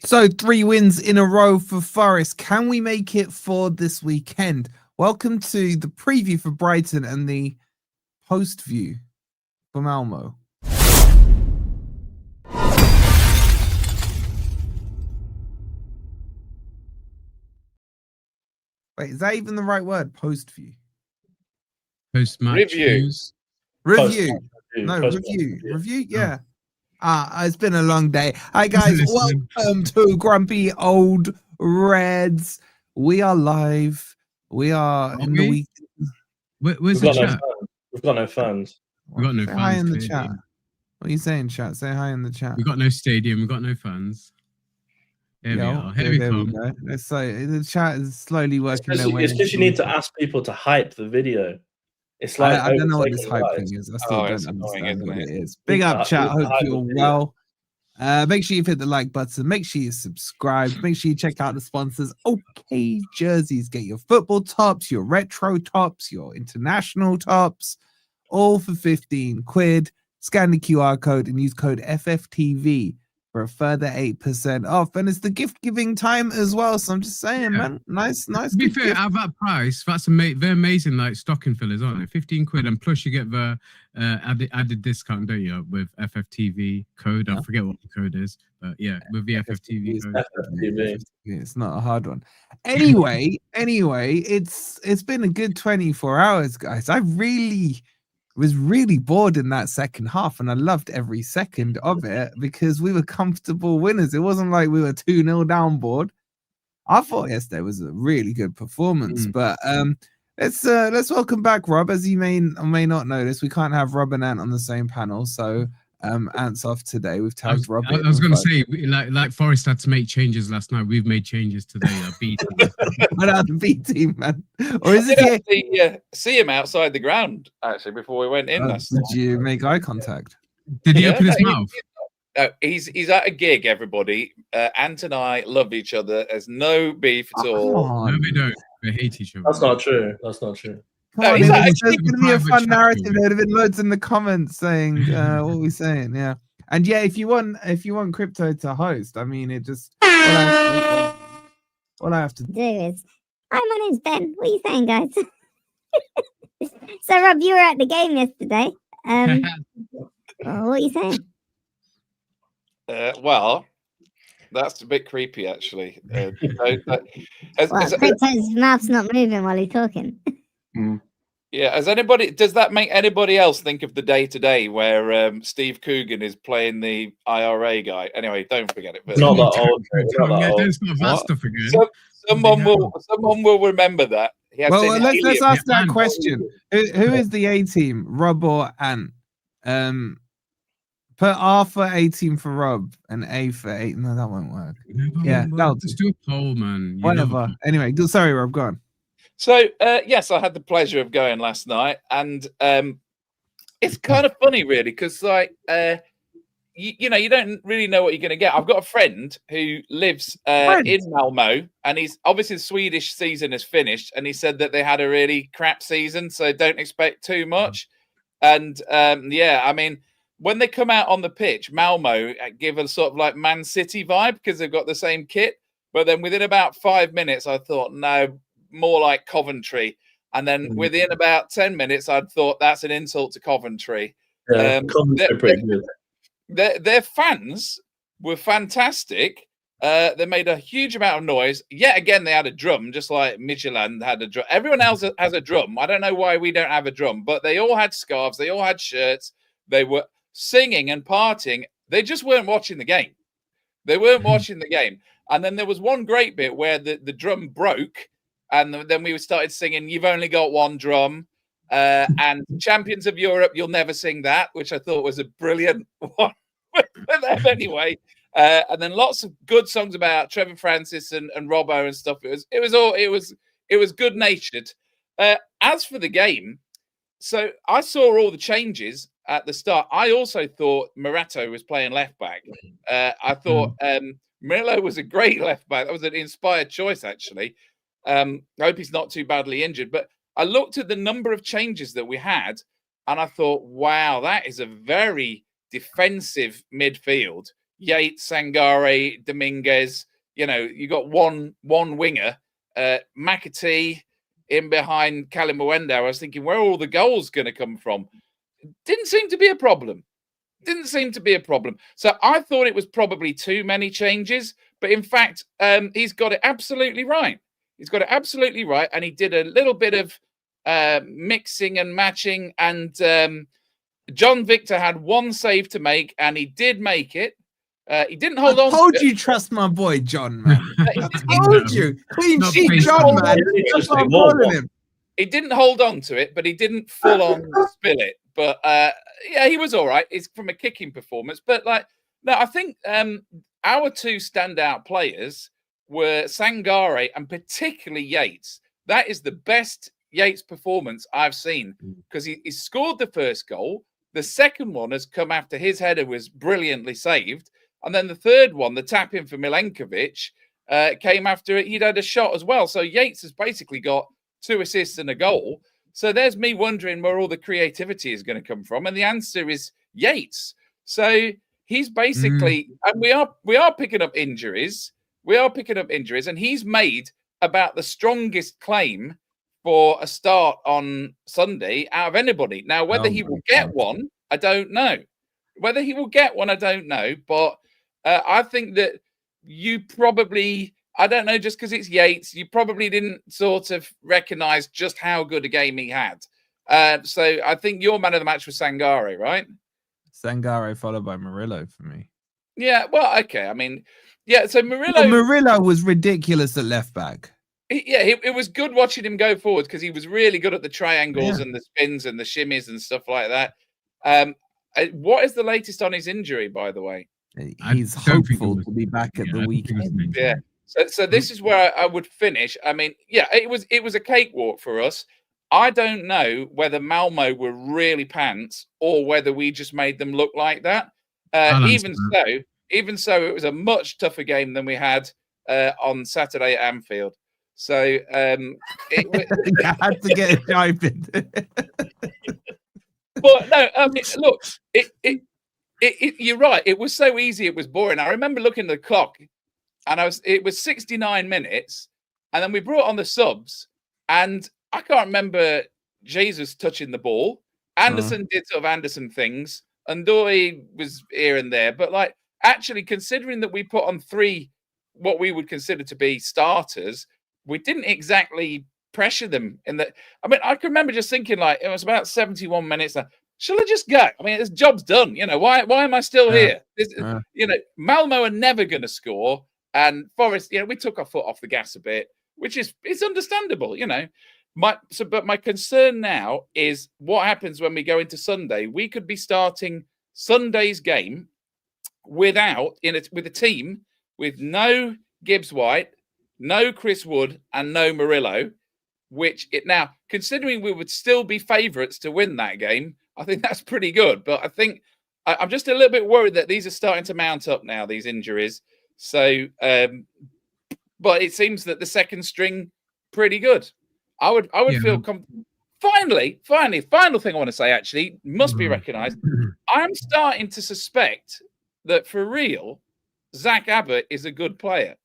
So 3 wins in a row for Forest. Can we make it for this weekend? Welcome to the preview for Brighton and the post view for Malmo. Wait, is that even the right word? Post view. Post-match views. Review. Review. Yeah. It's been a long day. Hi guys, welcome to Grumpy Old Reds. We are live. We are in the week. Where's the chat? We've got no fans. We've got no fans. Hi in the chat. What are you saying, chat? Say hi in the chat. We've got no stadium. We've got no fans. Here we are. Here we come. It's like the chat is slowly working their way. It's because you need to ask people to hype the video. It's like I don't know what this hype thing is. I still don't understand what it is. Big up, chat. Hope you're well. Make sure you've hit the like button. Make sure you subscribe. Make sure you check out the sponsors. OK Jerseys. Get your football tops, your retro tops, your international tops, all for 15 quid. Scan the QR code and use code FFTV for a further 8% off. And it's the gift giving time as well. So I'm just saying, man, nice. To be fair, at that price, that's they're amazing, like stocking fillers, aren't they? 15 quid, and plus you get the added discount, don't you, with FFTV code? I forget what the code is, but yeah, with the FFTV code. FFTV. It's not a hard one. Anyway, it's been a good 24 hours, guys. I was really bored in that second half, and I loved every second of it because we were comfortable winners. It wasn't like we were 2-0 down bored. I thought yesterday was a really good performance, but let's welcome back Rob. As you may or may not notice, we can't have Rob and Ant on the same panel, so Ant's off today. We've tagged Rob. I was going to say, like Forest had to make changes last night. We've made changes today. B team. What about the B team, man? Or is it? See him outside the ground actually before we went in. Did you make eye contact? Did he open his mouth? He's at a gig. Everybody, Ant and I love each other. There's no beef at all. No, we don't. We hate each other. That's not true. It's going to be a fun narrative. There would have been loads in the comments saying what we're saying, yeah. And yeah, if you want Crypto to host, I mean, it just all I have to do is, hi, my name's Ben. What are you saying, guys? So Rob, you were at the game yesterday. What are you saying? Well, that's a bit creepy, actually. Crypto's mouth's not moving while he's talking. Yeah, does that make anybody else think of the day-to-day where Steve Coogan is playing the IRA guy? Anyway, don't forget it. But not that old. Someone will remember that. Well, let's ask that question. Who is the A team, Rob or Ant? Put R for A team for Rob and A for 8. No, that won't work. Yeah, just do a poll, man. Whatever. Anyway, sorry, Rob, go on. So, yes, I had the pleasure of going last night, and it's kind of funny, really, because, like, you don't really know what you're going to get. I've got a friend who lives in Malmo, and he's obviously the Swedish season is finished, and he said that they had a really crap season, so don't expect too much. And, yeah, I mean, when they come out on the pitch, Malmo give a sort of like Man City vibe because they've got the same kit. But then within about 5 minutes, I thought, no, more like Coventry. And then within about 10 minutes, I'd thought that's an insult to Coventry. Yeah, their fans were fantastic. They made a huge amount of noise. Yet again, they had a drum, just like Midtjylland had a drum. Everyone else has a drum. I don't know why we don't have a drum, but they all had scarves. They all had shirts. They were singing and partying. They just weren't watching the game. And then there was one great bit where the drum broke. And then we started singing, "You've only got one drum," and "Champions of Europe, you'll never sing that," which I thought was a brilliant one for them anyway. And then lots of good songs about Trevor Francis and Robbo and stuff. It was good natured. As for the game, so I saw all the changes at the start. I also thought Morato was playing left back. I thought Milo was a great left back. That was an inspired choice, actually. I hope he's not too badly injured. But I looked at the number of changes that we had, and I thought, wow, that is a very defensive midfield. Yates, Sangare, Dominguez. You know, you got one winger, McAtee in behind Kalimuendo. I was thinking, where are all the goals going to come from? Didn't seem to be a problem. So I thought it was probably too many changes, but in fact, he's got it absolutely right. And he did a little bit of mixing and matching. And John Victor had one save to make, and he did make it. He didn't hold on. I told you trust my boy John, man. I told you. Clean Not sheet based John, on- man. That's what I'm calling him. He didn't hold on to it, but he didn't full on spill it. But yeah, he was all right. It's from a kicking performance. But like, no, I think our two standout players were Sangare and particularly Yates. That is the best Yates performance I've seen, because he scored the first goal. The second one has come after his header was brilliantly saved. And then the third one, the tap in for Milenković, came after he'd had a shot as well. So Yates has basically got 2 assists and a goal. So there's me wondering where all the creativity is going to come from. And the answer is Yates. So he's basically, and we are picking up injuries. And he's made about the strongest claim for a start on Sunday out of anybody. Now, whether he will get one, I don't know. But I think that you probably, I don't know, just because it's Yates, you probably didn't sort of recognise just how good a game he had. So I think your man of the match was Sangare, right? Sangare followed by Murillo for me. Yeah, well, okay. I mean, yeah, so Murillo... Well, Murillo was ridiculous at left back. It was good watching him go forward because he was really good at the triangles and the spins and the shimmies and stuff like that. What is the latest on his injury, by the way? He's hopeful to be back at the weekend. Yeah. So this is where I would finish. I mean, yeah, it was a cakewalk for us. I don't know whether Malmo were really pants or whether we just made them look like that. Even so, it was a much tougher game than we had on Saturday at Anfield. So you had to get it open. But no, I mean, look, you're right. It was so easy. It was boring. I remember looking at the clock, and it was 69 minutes, and then we brought on the subs, and I can't remember Jesus touching the ball. Anderson did sort of Anderson things, and Doi was here and there. But like, actually, considering that we put on 3 what we would consider to be starters, we didn't exactly pressure them in that. I mean, I can remember just thinking, like, it was about 71 minutes. Shall I just go? I mean, this job's done. You know, why am I still here? You know, Malmo are never going to score, and Forest, you know, we took our foot off the gas a bit, which is it's understandable. You know, but my concern now is what happens when we go into Sunday. We could be starting Sunday's game with a team with no Gibbs White, no Chris Wood, and no Murillo. Now, considering we would still be favourites to win that game, I think that's pretty good. But I think I'm just a little bit worried that these are starting to mount up now, these injuries. So, but it seems that the second string pretty good. I would feel finally, final thing I want to say actually must be recognised. I'm starting to suspect that for real, Zach Abbott is a good player.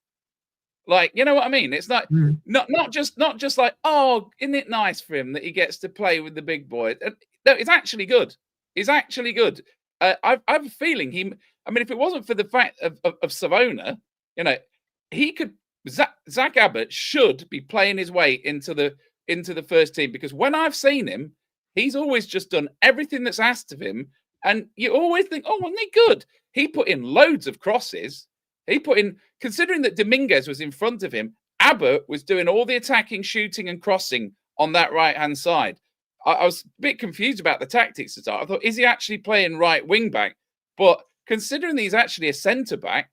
Like, you know what I mean? It's like not just like, oh, isn't it nice for him that he gets to play with the big boys? No, it's actually good. He's actually good. I have a feeling I mean, if it wasn't for the fact of Savona, you know, he could. Zach Abbott should be playing his way into the first team, because when I've seen him, he's always just done everything that's asked of him, and you always think, oh, wasn't he good? He put in loads of crosses. Considering that Dominguez was in front of him, Abbott was doing all the attacking, shooting, and crossing on that right-hand side. I was a bit confused about the tactics to start. I thought, is he actually playing right wing-back? But considering he's actually a centre-back,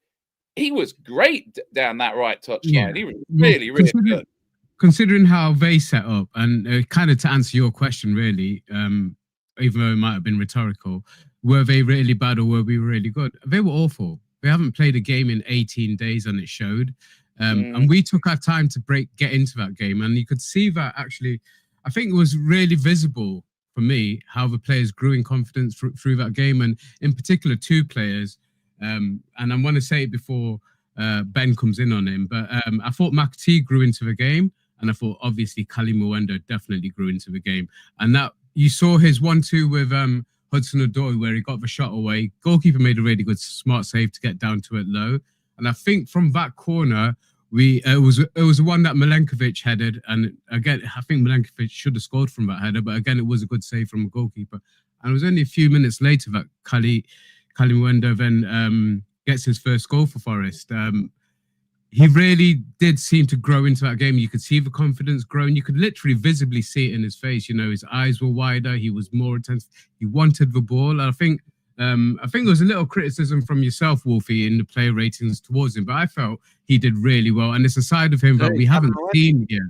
he was great down that right touch line. He was really, really good. Considering how they set up, and kind of to answer your question, really, even though it might have been rhetorical, were they really bad or were we really good? They were awful. We haven't played a game in 18 days, and it showed. And we took our time to get into that game, and you could see that actually. I think it was really visible for me how the players grew in confidence through that game, and in particular 2 players, And I want to say it before Ben comes in on him, but I thought McAtee grew into the game, and I thought obviously Kalimuendo definitely grew into the game. And that you saw his 1-2 with Hudson-Odoi where he got the shot away. Goalkeeper made a really good, smart save to get down to it low. And I think from that corner, it was one that Milenković headed, and again I think Milenković should have scored from that header, but again it was a good save from a goalkeeper. And it was only a few minutes later that Kalimuendo then gets his first goal for Forest. He really did seem to grow into that game. You could see the confidence growing. You could literally visibly see it in his face. You know, his eyes were wider. He was more intense. He wanted the ball. And I think there was a little criticism from yourself, Wolfie, in the player ratings towards him, but I felt he did really well. And it's a side of him that we haven't seen yet.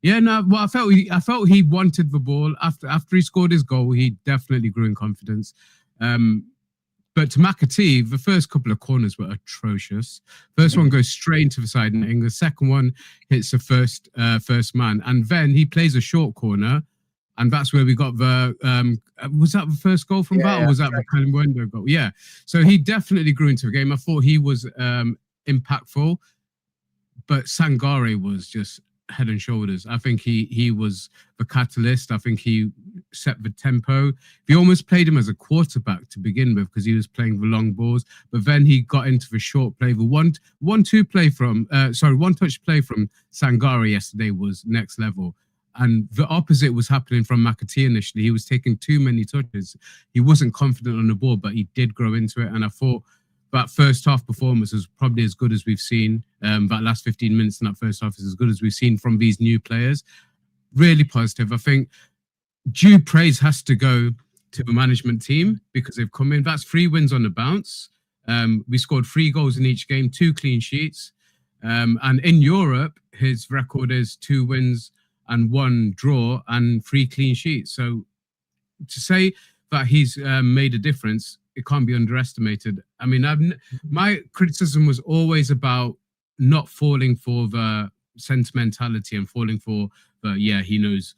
Yeah, no, well, I felt he wanted the ball. After he scored his goal, he definitely grew in confidence. But to McAtee, the first couple of corners were atrocious. First one goes straight into the side netting. The second one hits the first man. And then he plays a short corner. And that's where we got the... was that the first goal from that? Or was that the Kalimuendo goal? Yeah. So he definitely grew into the game. I thought he was impactful. But Sangare was just head and shoulders. I think he was the catalyst. I think he set the tempo. We almost played him as a quarterback to begin with because he was playing the long balls, but then he got into the short play. The one touch play from Sangare yesterday was next level. And the opposite was happening from McAtee initially. He was taking too many touches. He wasn't confident on the ball, but he did grow into it. And I thought that first half performance was probably as good as we've seen. That last 15 minutes in that first half is as good as we've seen from these new players. Really positive. I think due praise has to go to the management team because they've come in. That's 3 wins on the bounce. We scored 3 goals in each game, 2 clean sheets. And in Europe, his record is 2 wins and 1 draw and 3 clean sheets. So to say that he's made a difference, it can't be underestimated. I mean, my criticism was always about not falling for the sentimentality and falling for the, he knows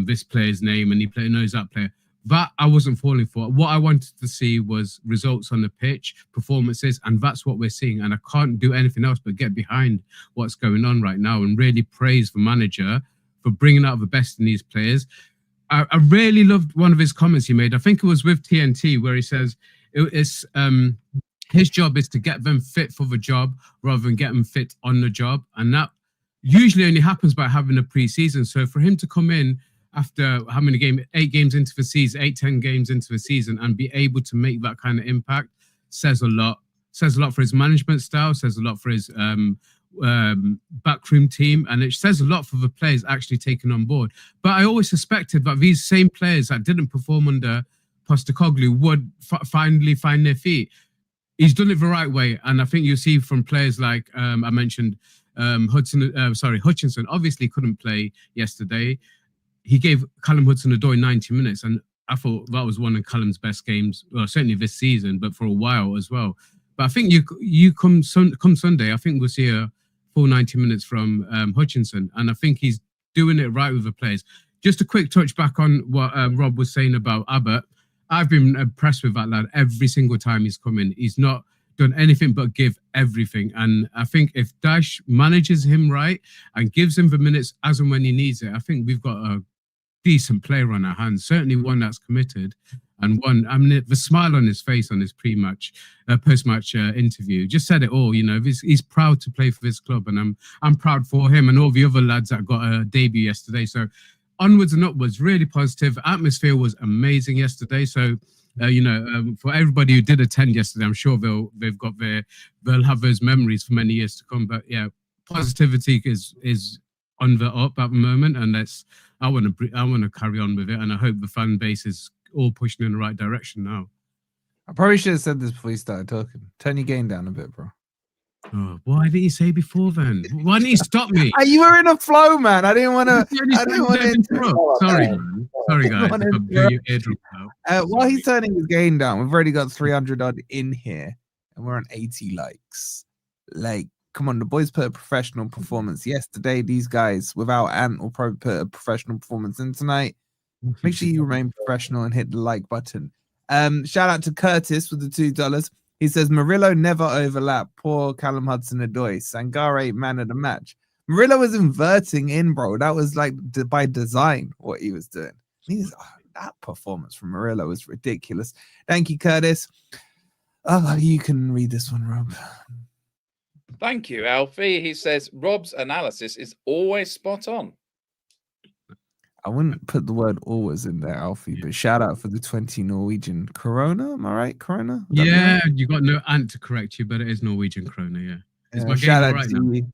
this player's name and he knows that player. That I wasn't falling for. What I wanted to see was results on the pitch, performances, and that's what we're seeing. And I can't do anything else but get behind what's going on right now and really praise the manager for bringing out the best in these players. I really loved one of his comments he made. I think it was with TNT where he says it's his job is to get them fit for the job rather than get them fit on the job. And that usually only happens by having a pre-season. So for him to come in after how many games, 8 games into the season, 10 games into the season and be able to make that kind of impact says a lot. Says a lot for his management style, says a lot for his backroom team, and it says a lot for the players actually taken on board. But I always suspected that these same players that didn't perform under Postecoglou would finally find their feet. He's done it the right way, and I think you see from players like I mentioned Hutchinson obviously couldn't play yesterday. He gave Callum Hudson-Odoi 90 minutes, and I thought that was one of Callum's best games, well, certainly this season, but for a while as well. But I think you come Sunday, I think we'll see a full 90 minutes from Hutchinson, and I think he's doing it right with the players. Just a quick touch back on what Rob was saying about Abbott. I've been impressed with that lad every single time he's come in. He's not done anything but give everything. And I think if Dyche manages him right and gives him the minutes as and when he needs it, I think we've got a decent player on our hands. Certainly one that's committed, and one, I mean, the smile on his face on his post-match interview just said it all. You know, he's proud to play for this club, and I'm proud for him and all the other lads that got a debut yesterday. So onwards and upwards, really positive. Atmosphere was amazing yesterday. So for everybody who did attend yesterday, I'm sure they'll have those memories for many years to come. But yeah, positivity is on the up at the moment, and I want to carry on with it, and I hope the fan base is all pushing in the right direction now. I probably should have said this before you started talking. Turn your game down a bit, bro. Oh, why didn't you say before then? Why didn't you stop me? You were in a flow, man. I didn't want to interrupt. Sorry, man. Sorry, guys. While he's turning his game down, we've already got 300 odd in here, and we're on 80 likes. Like, come on, the boys put a professional performance yesterday. These guys, without Ant, will probably put a professional performance in tonight. Make sure you remain professional and hit the like button. Shout out to Curtis with the $2. He says Murillo never overlapped. Poor Callum Hudson-Odoi. Sangare man of the match. Murillo was inverting in, bro. That was like by design what he was doing. That performance from Murillo was ridiculous. Thank you, Curtis. You can read this one, Rob. Thank you, Alfie. He says Rob's analysis is always spot on. I wouldn't put the word always in there, Alfie, but shout out for the 20 Norwegian Corona. Am I right? Corona? Yeah, you got no ant to correct you, but it is Norwegian Krona, yeah. Shout out to you.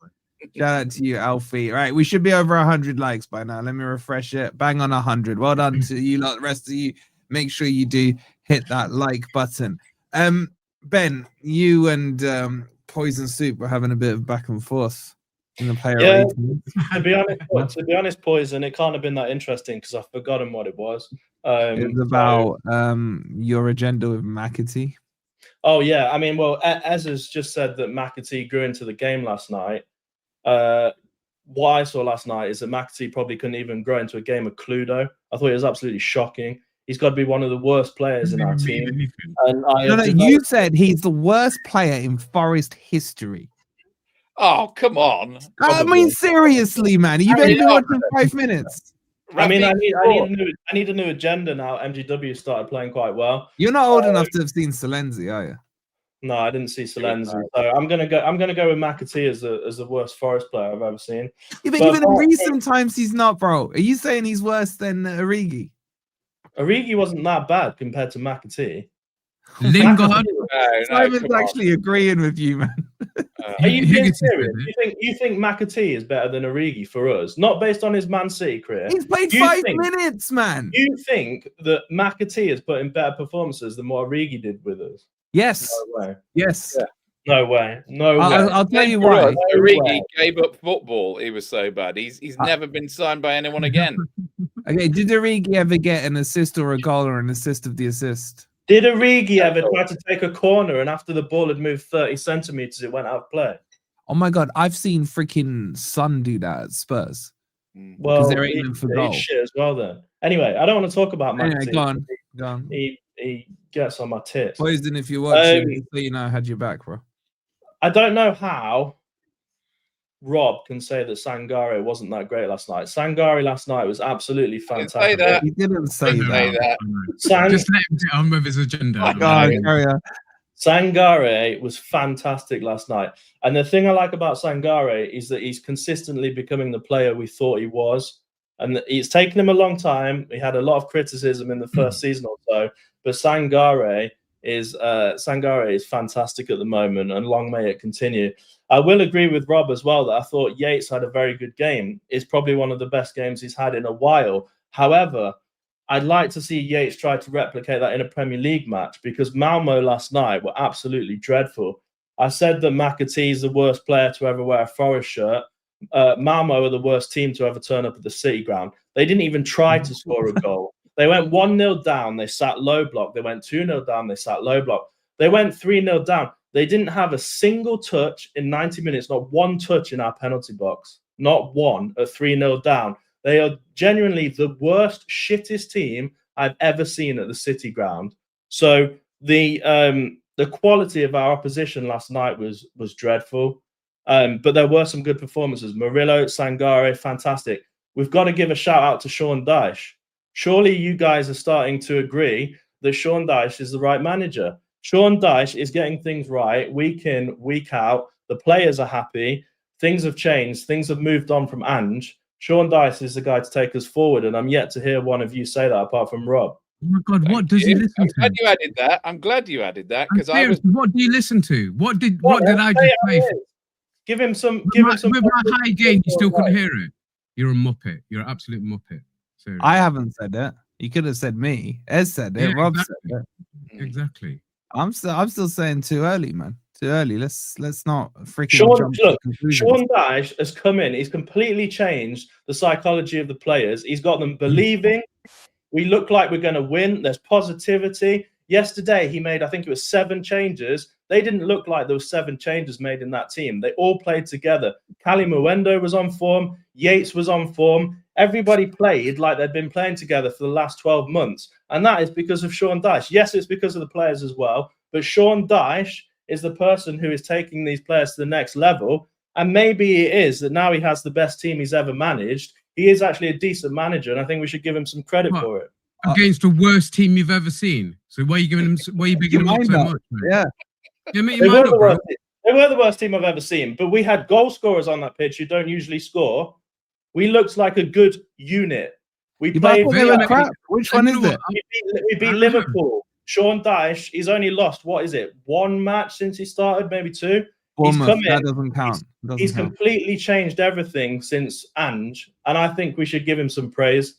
Shout out to you, Alfie. Right, we should be over 100 likes by now. Let me refresh it. Bang on 100. Well done to you lot. The rest of you, make sure you do hit that like button. Ben, you and Poison Soup were having a bit of back and forth in the player rating. To be honest, Poison, it can't have been that interesting because I've forgotten what it was. It was about your agenda with McAtee. Oh yeah, I mean, well, Ez has just said that McAtee grew into the game last night. What I saw last night is that McAtee probably couldn't even grow into a game of Cluedo. I thought it was absolutely shocking. He's got to be one of the worst players in our team. And you said he's the worst player in Forest history. Oh, come on. I mean, seriously, man. You've only been watching 5 minutes. I mean, I need a new agenda now. MGW started playing quite well. You're not old enough to have seen Salenzi, are you? No, I didn't see Salenzi. So I'm gonna go with McAtee as the worst Forest player I've ever seen. Yeah, but even in recent times, he's not, bro. Are you saying he's worse than Origi? Origi wasn't that bad compared to McAtee. Lingard. Simon's actually agreeing with you, man. Are you being serious? You think McAtee is better than Origi for us? Not based on his Man City career. He's played 5 minutes, man. You think that McAtee has put in better performances than what Origi did with us? Yes. No way. Yes. Yeah. No way. No way. I'll tell you why. Origi gave up football. He was so bad. He's never been signed by anyone again. Okay, did Origi ever get an assist or a goal or an assist of the assist? Did Origi ever try to take a corner and after the ball had moved 30 centimeters, it went out of play? Oh my God, I've seen freaking Son do that at Spurs. Well, they're aiming for goal. Shit as well then. Anyway, I don't want to talk about McAtee. Anyway, go on. He gets on my tits. Poison, if you're watching, so you know I had your back, bro. I don't know how Rob can say that Sangare wasn't that great last night. Sangare last night was absolutely fantastic. He didn't say that. Just let him get on with his agenda. Sangare was fantastic last night. And the thing I like about Sangare is that he's consistently becoming the player we thought he was. And it's taken him a long time. He had a lot of criticism in the first season or so. But Sangare is fantastic at the moment, and long may it continue. I will agree with Rob as well that I thought Yates had a very good game. It's probably one of the best games he's had in a while. However, I'd like to see Yates try to replicate that in a Premier League match because Malmo last night were absolutely dreadful. I said that McAtee is the worst player to ever wear a Forest shirt. Malmo are the worst team to ever turn up at the City ground. They didn't even try to score a goal. They went 1-0 down. They sat low block. They went 2-0 down. They sat low block. They went 3-0 down. They didn't have a single touch in 90 minutes, not one touch in our penalty box. Not one at 3-0 down. They are genuinely the worst, shittest team I've ever seen at the City ground. So the quality of our opposition last night was dreadful. But there were some good performances. Murillo, Sangare, fantastic. We've got to give a shout out to Sean Dyche. Surely you guys are starting to agree that Sean Dyche is the right manager. Sean Dyche is getting things right week in, week out. The players are happy. Things have changed. Things have moved on from Ange. Sean Dyche is the guy to take us forward, and I'm yet to hear one of you say that apart from Rob. Oh my God, what does he listen to? I'm glad you added that. I'm glad you added that because What do you listen to? What did I just say? Give him some. With my high gain, you still couldn't hear it. You're a muppet. You're an absolute muppet. Seriously. I haven't said that. You could have said me. Ez said it. Rob said it. Exactly. I'm still saying too early, man. Too early. Let's not freaking Sean Dyche has come in. He's completely changed the psychology of the players. He's got them believing. We look like we're going to win. There's positivity. Yesterday, he made, I think it was 7 changes. They didn't look like there were 7 changes made in that team. They all played together. Kalimuendo was on form. Yates was on form. Everybody played like they'd been playing together for the last 12 months. And that is because of Sean Dyche. Yes, it's because of the players as well. But Sean Dyche is the person who is taking these players to the next level. And maybe it is that now he has the best team he's ever managed. He is actually a decent manager, and I think we should give him some credit for it. Against the worst team you've ever seen. So why are you giving him? Why are you bigging him up so much? Man? They were the worst team I've ever seen, but we had goal scorers on that pitch who don't usually score. We looked like a good unit. We played. Crap. Which one is it? We beat Liverpool. Sean Dyche, he's only lost, what is it, 1 match since he started, maybe 2. That doesn't count. He's completely changed everything since Ange, and I think we should give him some praise.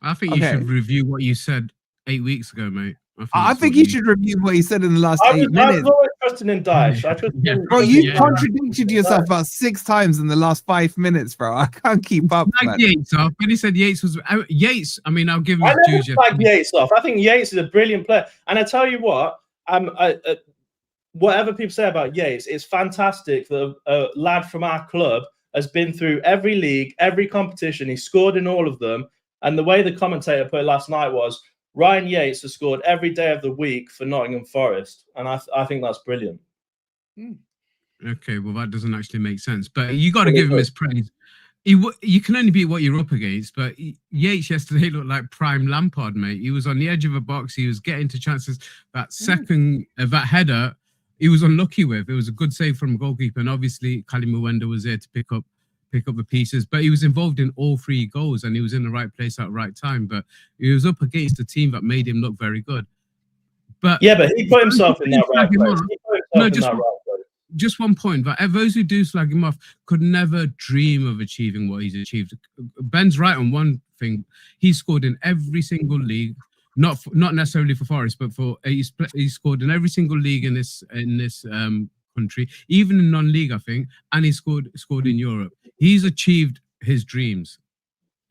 I think you should review what you said 8 weeks ago, mate. I think you should review what he said in the last 8 minutes. I was always trusting in Dyche. Bro, you contradicted yourself about 6 times in the last 5 minutes, bro. I can't keep up. Yates off. When he said Yates was Yates, I mean, I'll give him his dues. Yates off. I think Yates is a brilliant player, and I tell you what, whatever people say about Yates, it's fantastic that a lad from our club has been through every league, every competition. He scored in all of them, and the way the commentator put it last night was, Ryan Yates has scored every day of the week for Nottingham Forest, and I think that's brilliant. Okay, well, that doesn't actually make sense, but you got to give him his praise. You can only beat what you're up against, but Yates yesterday looked like prime Lampard, mate. He was on the edge of a box. He was getting to chances. That second, that header, he was unlucky with. It was a good save from a goalkeeper, and obviously Kalimuendo was there to pick up the pieces, but he was involved in all 3 goals, and he was in the right place at the right time. But he was up against a team that made him look very good. But he put himself in that right place. Just one point, but those who do slag him off could never dream of achieving what he's achieved. Ben's right on one thing. He scored in every single league, not necessarily for Forest, but he scored in every single league in this country, even in non-league, I think, and he scored in Europe. He's achieved his dreams.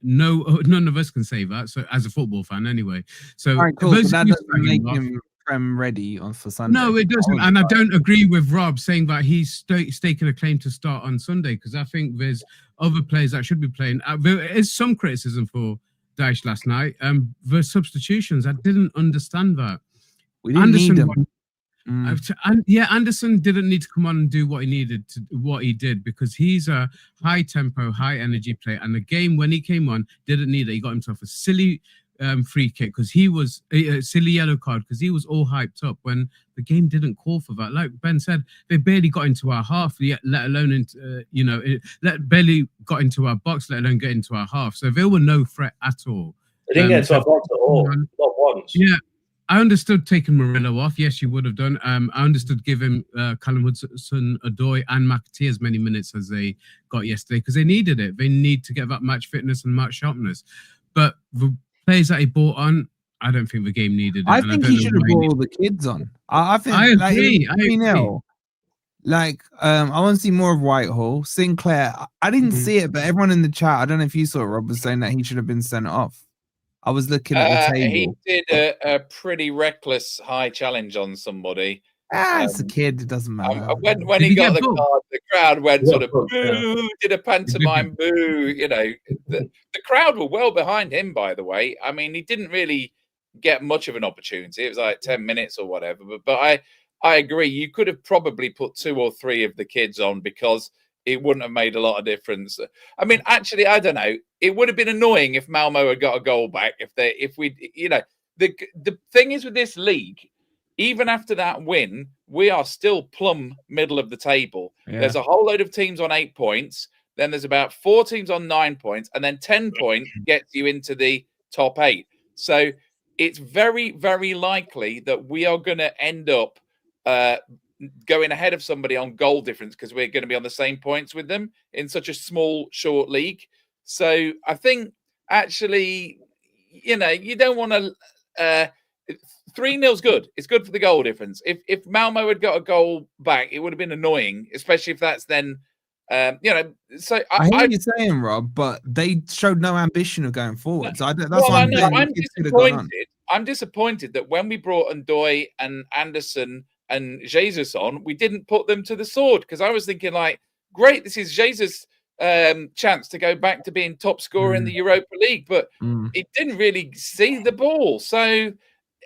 None of us can say that. So, as a football fan, anyway. So, all right, cool. So that doesn't make him Prem ready for Sunday. No, it doesn't. And I don't agree with Rob saying that he's staking a claim to start on Sunday, because I think there's other players that should be playing. There is some criticism for Dyche last night. The substitutions, I didn't understand that. We didn't need them. Anderson didn't need to come on and do what he did, because he's a high tempo, high energy player. And the game, when he came on, didn't need it. He got himself a silly free kick because he was a silly yellow card because he was all hyped up when the game didn't call for that. Like Ben said, they barely got into our half, let alone into barely got into our box, let alone get into our half. So there were no threat at all. They didn't get into our box at all, not once. Yeah. I understood taking Murillo off. Yes, you would have done. I understood giving Callum Hudson-Odoi and McAtee as many minutes as they got yesterday because they needed it. They need to get that match fitness and match sharpness. But the players that he brought on, I don't think the game needed it. I think he should have brought all the kids on. I think I agree. I want to see more of Whitehall. Sinclair, I didn't see it, but everyone in the chat, I don't know if you saw it, Rob, was saying that he should have been sent off. I was looking at the table. He did a pretty reckless high challenge on somebody. It's a kid. It doesn't matter. When he got the card, the crowd went sort of boo, did a pantomime boo. You know, the crowd were well behind him, by the way. I mean, he didn't really get much of an opportunity. It was like 10 minutes or whatever. But I agree. You could have probably put 2 or 3 of the kids on because it wouldn't have made a lot of difference. I mean, actually, I don't know. It would have been annoying if Malmo had got a goal back. The thing is with this league, even after that win, we are still plumb middle of the table. Yeah. There's a whole load of teams on 8 points. Then there's about 4 teams on 9 points, and then 10 points gets you into the top 8. So it's very, very likely that we are going to end up going ahead of somebody on goal difference because we're going to be on the same points with them in such a small, short league. So I think actually, you don't want to. 3-0's good. It's good for the goal difference. If Malmo had got a goal back, it would have been annoying, especially if that's then. So I hear you saying, Rob, but they showed no ambition of going forward. So I'm disappointed. I'm disappointed that when we brought N'Doye and Anderson and Jesus on, we didn't put them to the sword because I was thinking like, great, this is Jesus' chance to go back to being top scorer in the Europa League, but it didn't really see the ball. So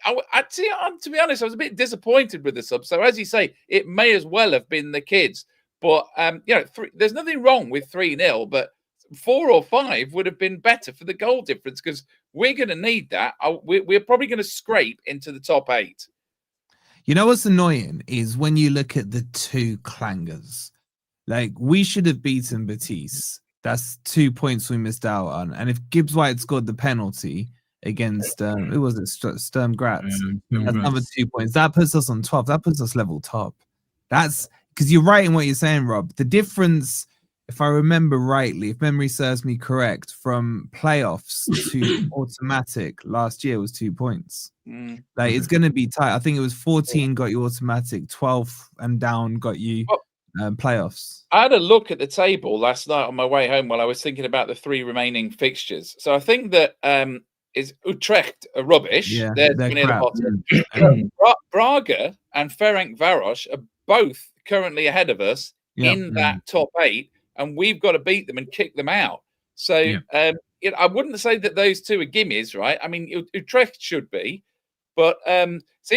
to be honest, I was a bit disappointed with the sub. So as you say, it may as well have been the kids. But there's nothing wrong with 3-0, but 4 or 5 would have been better for the goal difference because we're going to need that. We're probably going to scrape into the top 8. You know what's annoying is when you look at the 2 clangers. Like, we should have beaten Betis. That's 2 points we missed out on. And if Gibbs White scored the penalty against, who was it? Sturm Graz. That's another 2 points. That puts us on 12. That puts us level top. That's because you're right in what you're saying, Rob. The difference, if I remember rightly, if memory serves me correct, from playoffs to automatic last year was 2 points. Like, it's going to be tight. I think it was 14 got you automatic, 12 and down got you playoffs. I had a look at the table last night on my way home while I was thinking about the 3 remaining fixtures. So I think that is Utrecht are rubbish. Yeah, they're they're near crap. the bottom. Braga and Ferencváros are both currently ahead of us in that top 8, and we've got to beat them and kick them out. So I wouldn't say that those 2 are gimmies, right? I mean, Utrecht should be, but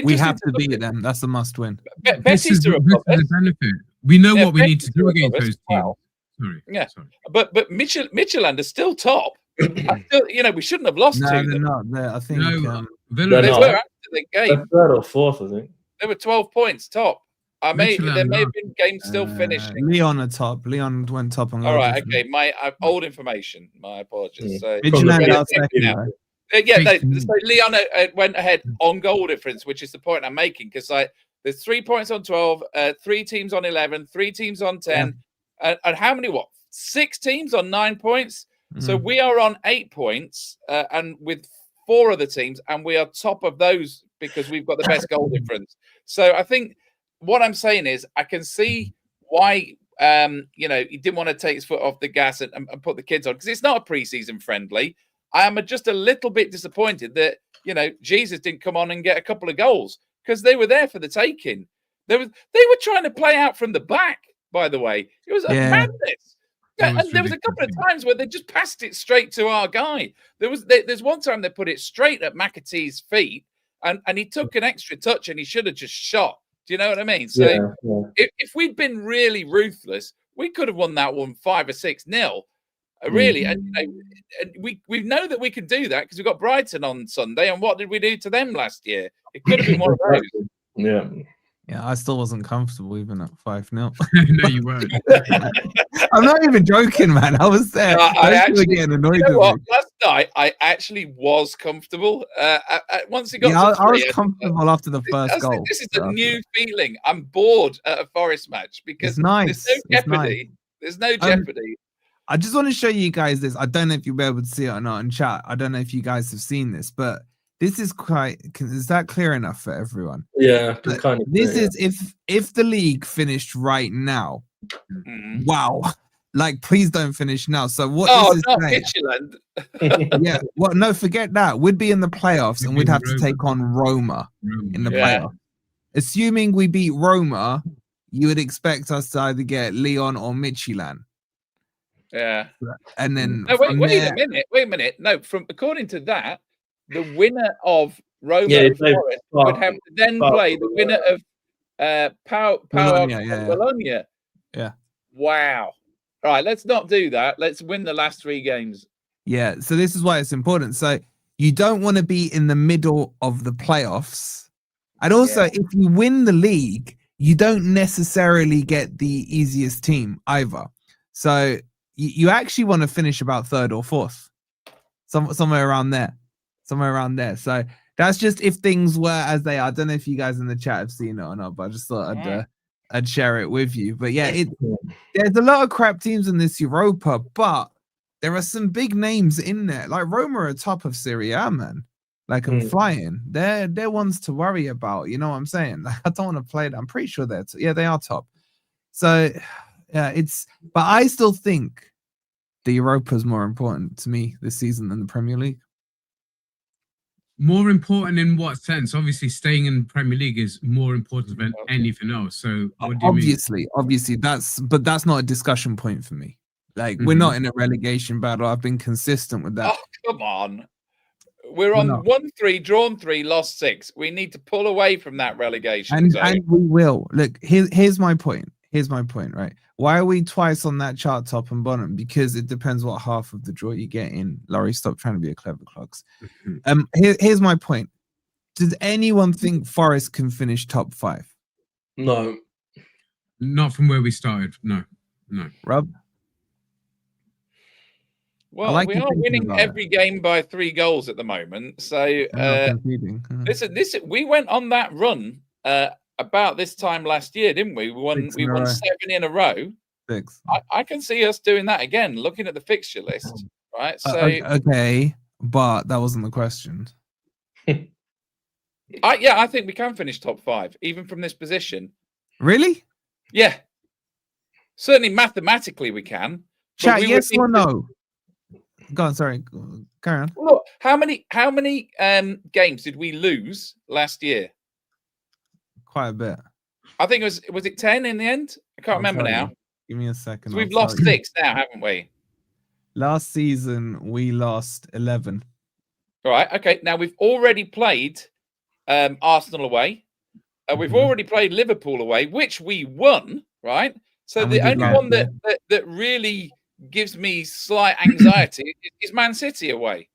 we have to beat them. That's a must-win. This is the benefit. We know what we need to do against those teams. Sorry. But Midtjylland are still top. We shouldn't have lost to them. They're not. I think they were after the game. 3rd or 4th, I think. They were 12 points top. There may have been games still finishing. Leon are top. Leon went top on. All right, okay. My old information. My apologies. So, Midtjylland are second. So Leon went ahead on goal difference, which is the point I'm making, because there's 3 points on 12, 3 teams on 11, 3 teams on 10, and how many? 6 teams on 9 points. So we are on 8 points, and with 4 other teams, and we are top of those because we've got the best goal difference. So I think what I'm saying is I can see why he didn't want to take his foot off the gas and put the kids on, because it's not a preseason friendly. I am just a little bit disappointed that Jesus didn't come on and get a couple of goals, because they were there for the taking. They were trying to play out from the back. By the way, it was a madness. And there was a couple of times where they just passed it straight to our guy. There's one time they put it straight at McAtee's feet, and he took an extra touch, and he should have just shot. Do you know what I mean? So if we'd been really ruthless, we could have won that one 5 or 6-0. Really, and we know that we can do that because we've got Brighton on Sunday. And what did we do to them last year? It could have been one of those. Yeah, I still wasn't comfortable even at 5-0. No, you weren't. I'm not even joking, man. I was there. I actually getting annoyed. Last night, I actually was comfortable. Once it got I was comfortable after the first goal. This is a new feeling. I'm bored at a Forest match because there's no jeopardy. There's no jeopardy. I just want to show you guys this. I don't know if you'll be able to see it or not in chat. I don't know if you guys have seen this, but this is is that clear enough for everyone? Yeah, kind of. This is if the league finished right now. Wow. Like, please don't finish now. So what is this saying? Yeah. Well, no, forget that. We'd be in the playoffs and we'd have to take on Roma in the playoffs. Assuming we beat Roma, you would expect us to either get Leon or Midtjylland. Yeah. And then wait a minute. No, according to that, the winner of Roma and Forest would have to then play the winner of Bologna. Yeah. Wow. All right, let's not do that. Let's win the last 3 games. Yeah, so this is why it's important. So you don't want to be in the middle of the playoffs. And also, if you win the league, you don't necessarily get the easiest team either. So you actually want to finish about 3rd or 4th. Somewhere around there. So that's just if things were as they are. I don't know if you guys in the chat have seen it or not, but I just thought I'd share it with you. But yeah, there's a lot of crap teams in this Europa, but there are some big names in there. Like Roma are top of Serie A, man. Like I'm flying. They're ones to worry about. You know what I'm saying? Like, I don't want to play that. I'm pretty sure they are top. So yeah, but I still think the Europa is more important to me this season than the Premier League. More important in what sense? Obviously, staying in Premier League is more important than anything else. So, what do you mean? Obviously, that's not a discussion point for me. Like, we're not in a relegation battle. I've been consistent with that. Oh, come on. We're on not. 1-3, drawn 3, lost 6. We need to pull away from that relegation zone. And we will. Look, here's my point. Here's my point, right? Why are we twice on that chart, top and bottom? Because it depends what half of the draw you get in. Laurie, stop trying to be a clever clogs. Here's my point. Does anyone think Forest can finish top 5? No. Not from where we started. No. Rob? Well, like we you are thinking winning about every game by 3 goals at the moment. So listen, we went on that run about this time last year, didn't we? We won 7 in a row. 6. I can see us doing that again, looking at the fixture list, right? So okay, but that wasn't the question. I think we can finish top 5, even from this position. Really? Yeah. Certainly mathematically we can. Chat, yes or no? Go on, sorry. Carry on. Look, how many games did we lose last year? Quite a bit. I think was it 10 in the end? I can't remember now. Give me a second. So we've lost 6 now, haven't we? Last season we lost 11. All right. Okay. Now we've already played Arsenal away. We've already played Liverpool away, which we won. Right. So the only one that really gives me slight anxiety is Man City away.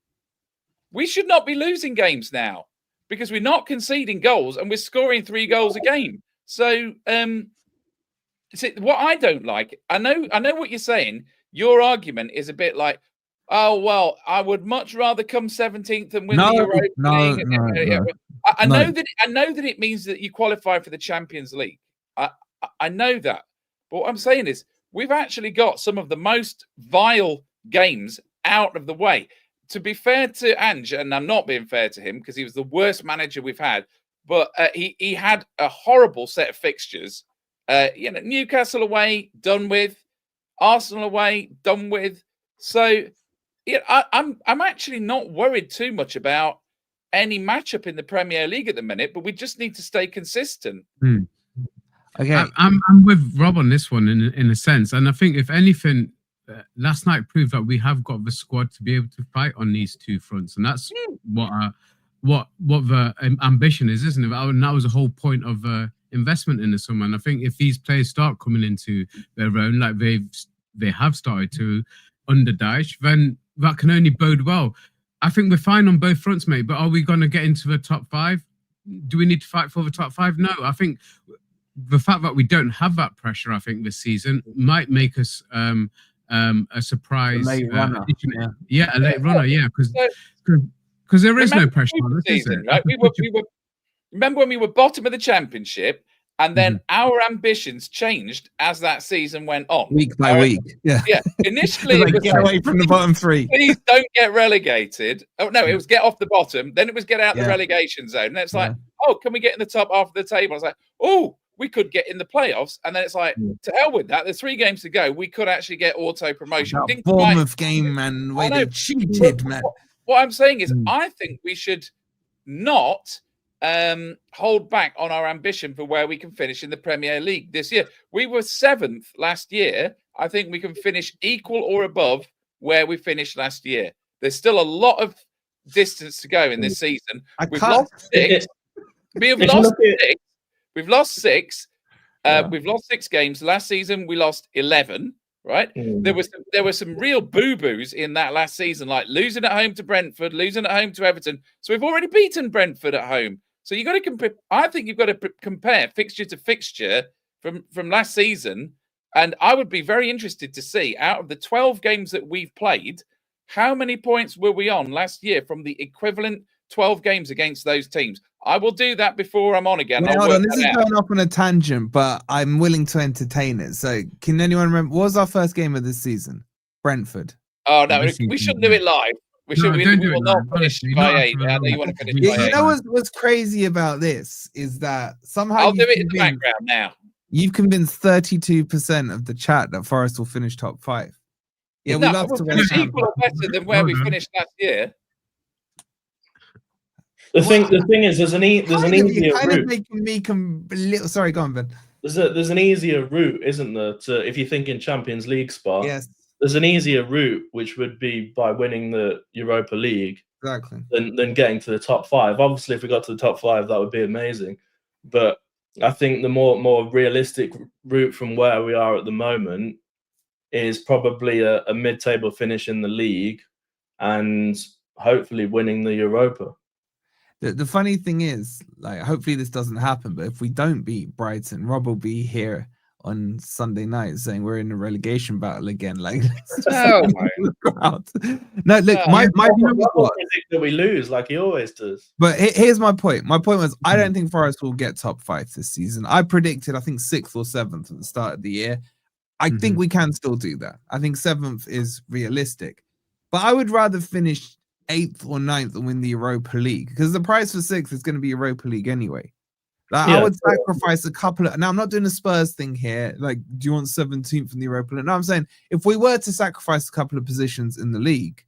We should not be losing games now because we're not conceding goals and we're scoring 3 goals a game. So what I don't like, I know what you're saying. Your argument is a bit like, oh well, I would much rather come 17th and win the Europa League. No. I know that it means that you qualify for the Champions League. I know that. But what I'm saying is we've actually got some of the most vile games out of the way. To be fair to Ange, and I'm not being fair to him because he was the worst manager we've had, but he had a horrible set of fixtures. Newcastle away, done with. Arsenal away, done with. So I'm actually not worried too much about any matchup in the Premier League at the minute, but we just need to stay consistent. Okay, I'm with Rob on this one in a sense, and I think if anything, last night proved that we have got the squad to be able to fight on these 2 fronts, and that's what the ambition is, isn't it? And that was the whole point of investment in the summer. And I think if these players start coming into their own, like they have started to under Dyche, then that can only bode well. I think we're fine on both fronts, mate. But are we going to get into the top 5? Do we need to fight for the top 5? No, I think the fact that we don't have that pressure, I think this season might make us a surprise. A late runner. A late runner. Yeah, because there is no pressure on us, is there? Right? We were. Remember when we were bottom of the Championship, and then our ambitions changed as that season went on, week by week. Yeah. Initially, it was get away from the bottom 3. Please don't get relegated. Oh no, it was get off the bottom. Then it was get out the relegation zone. And it's like, oh, can we get in the top half of the table? I was like, oh, we could get in the playoffs. And then it's like, to hell with that. There's 3 games to go. We could actually get auto promotion. That Bournemouth game, man, where they cheated, man. What I'm saying is, I think we should not hold back on our ambition for where we can finish in the Premier League this year. We were 7th last year. I think we can finish equal or above where we finished last year. There's still a lot of distance to go in this season. We've lost 6. We've lost 6. We've lost 6. We've lost 6 games. Last season, we lost 11. Right? There were some real boo-boos in that last season, like losing at home to Brentford, losing at home to Everton. So we've already beaten Brentford at home. So you've got to compare. I think you've got to compare fixture to fixture from last season. And I would be very interested to see, out of the 12 games that we've played, how many points were we on last year from the equivalent 12 games against those teams? I will do that before I'm on again. Yeah, hold on, this is going off on a tangent, but I'm willing to entertain it. So can anyone remember, what was our first game of this season? Brentford. Oh, no, we shouldn't do it live. We will not finish by 8. I know you want to finish by 8. You know what's crazy about this is that somehow I'll do it in the background now. You've convinced 32% of the chat that Forest will finish top 5. Yeah, we love to finish equal or better than where we finished last year. The thing is, there's an easier route. Making me sorry, go on, Ben. There's an easier route, isn't there? If you think in Champions League spot, yes, there's an easier route, which would be by winning the Europa League. exactly. than getting to the top 5. Obviously, if we got to the top 5, that would be amazing. But I think the more realistic route from where we are at the moment is probably a mid-table finish in the league and hopefully winning the Europa. The funny thing is, like, hopefully this doesn't happen, but if we don't beat Brighton, Rob will be here on Sunday night saying we're in a relegation battle again. Like, Oh my. No, look, No. my Rob will predict that we lose like he always does. But here's my point. My point was, I don't think Forest will get top 5 this season. I predicted, I think, 6th or 7th at the start of the year. I think we can still do that. I think 7th is realistic. But I would rather finish 8th or 9th and win the Europa League, because the price for 6th is going to be Europa League anyway. Like, I would sacrifice a couple of... Now, I'm not doing a Spurs thing here. Like, do you want 17th in the Europa League? No, I'm saying if we were to sacrifice a couple of positions in the league,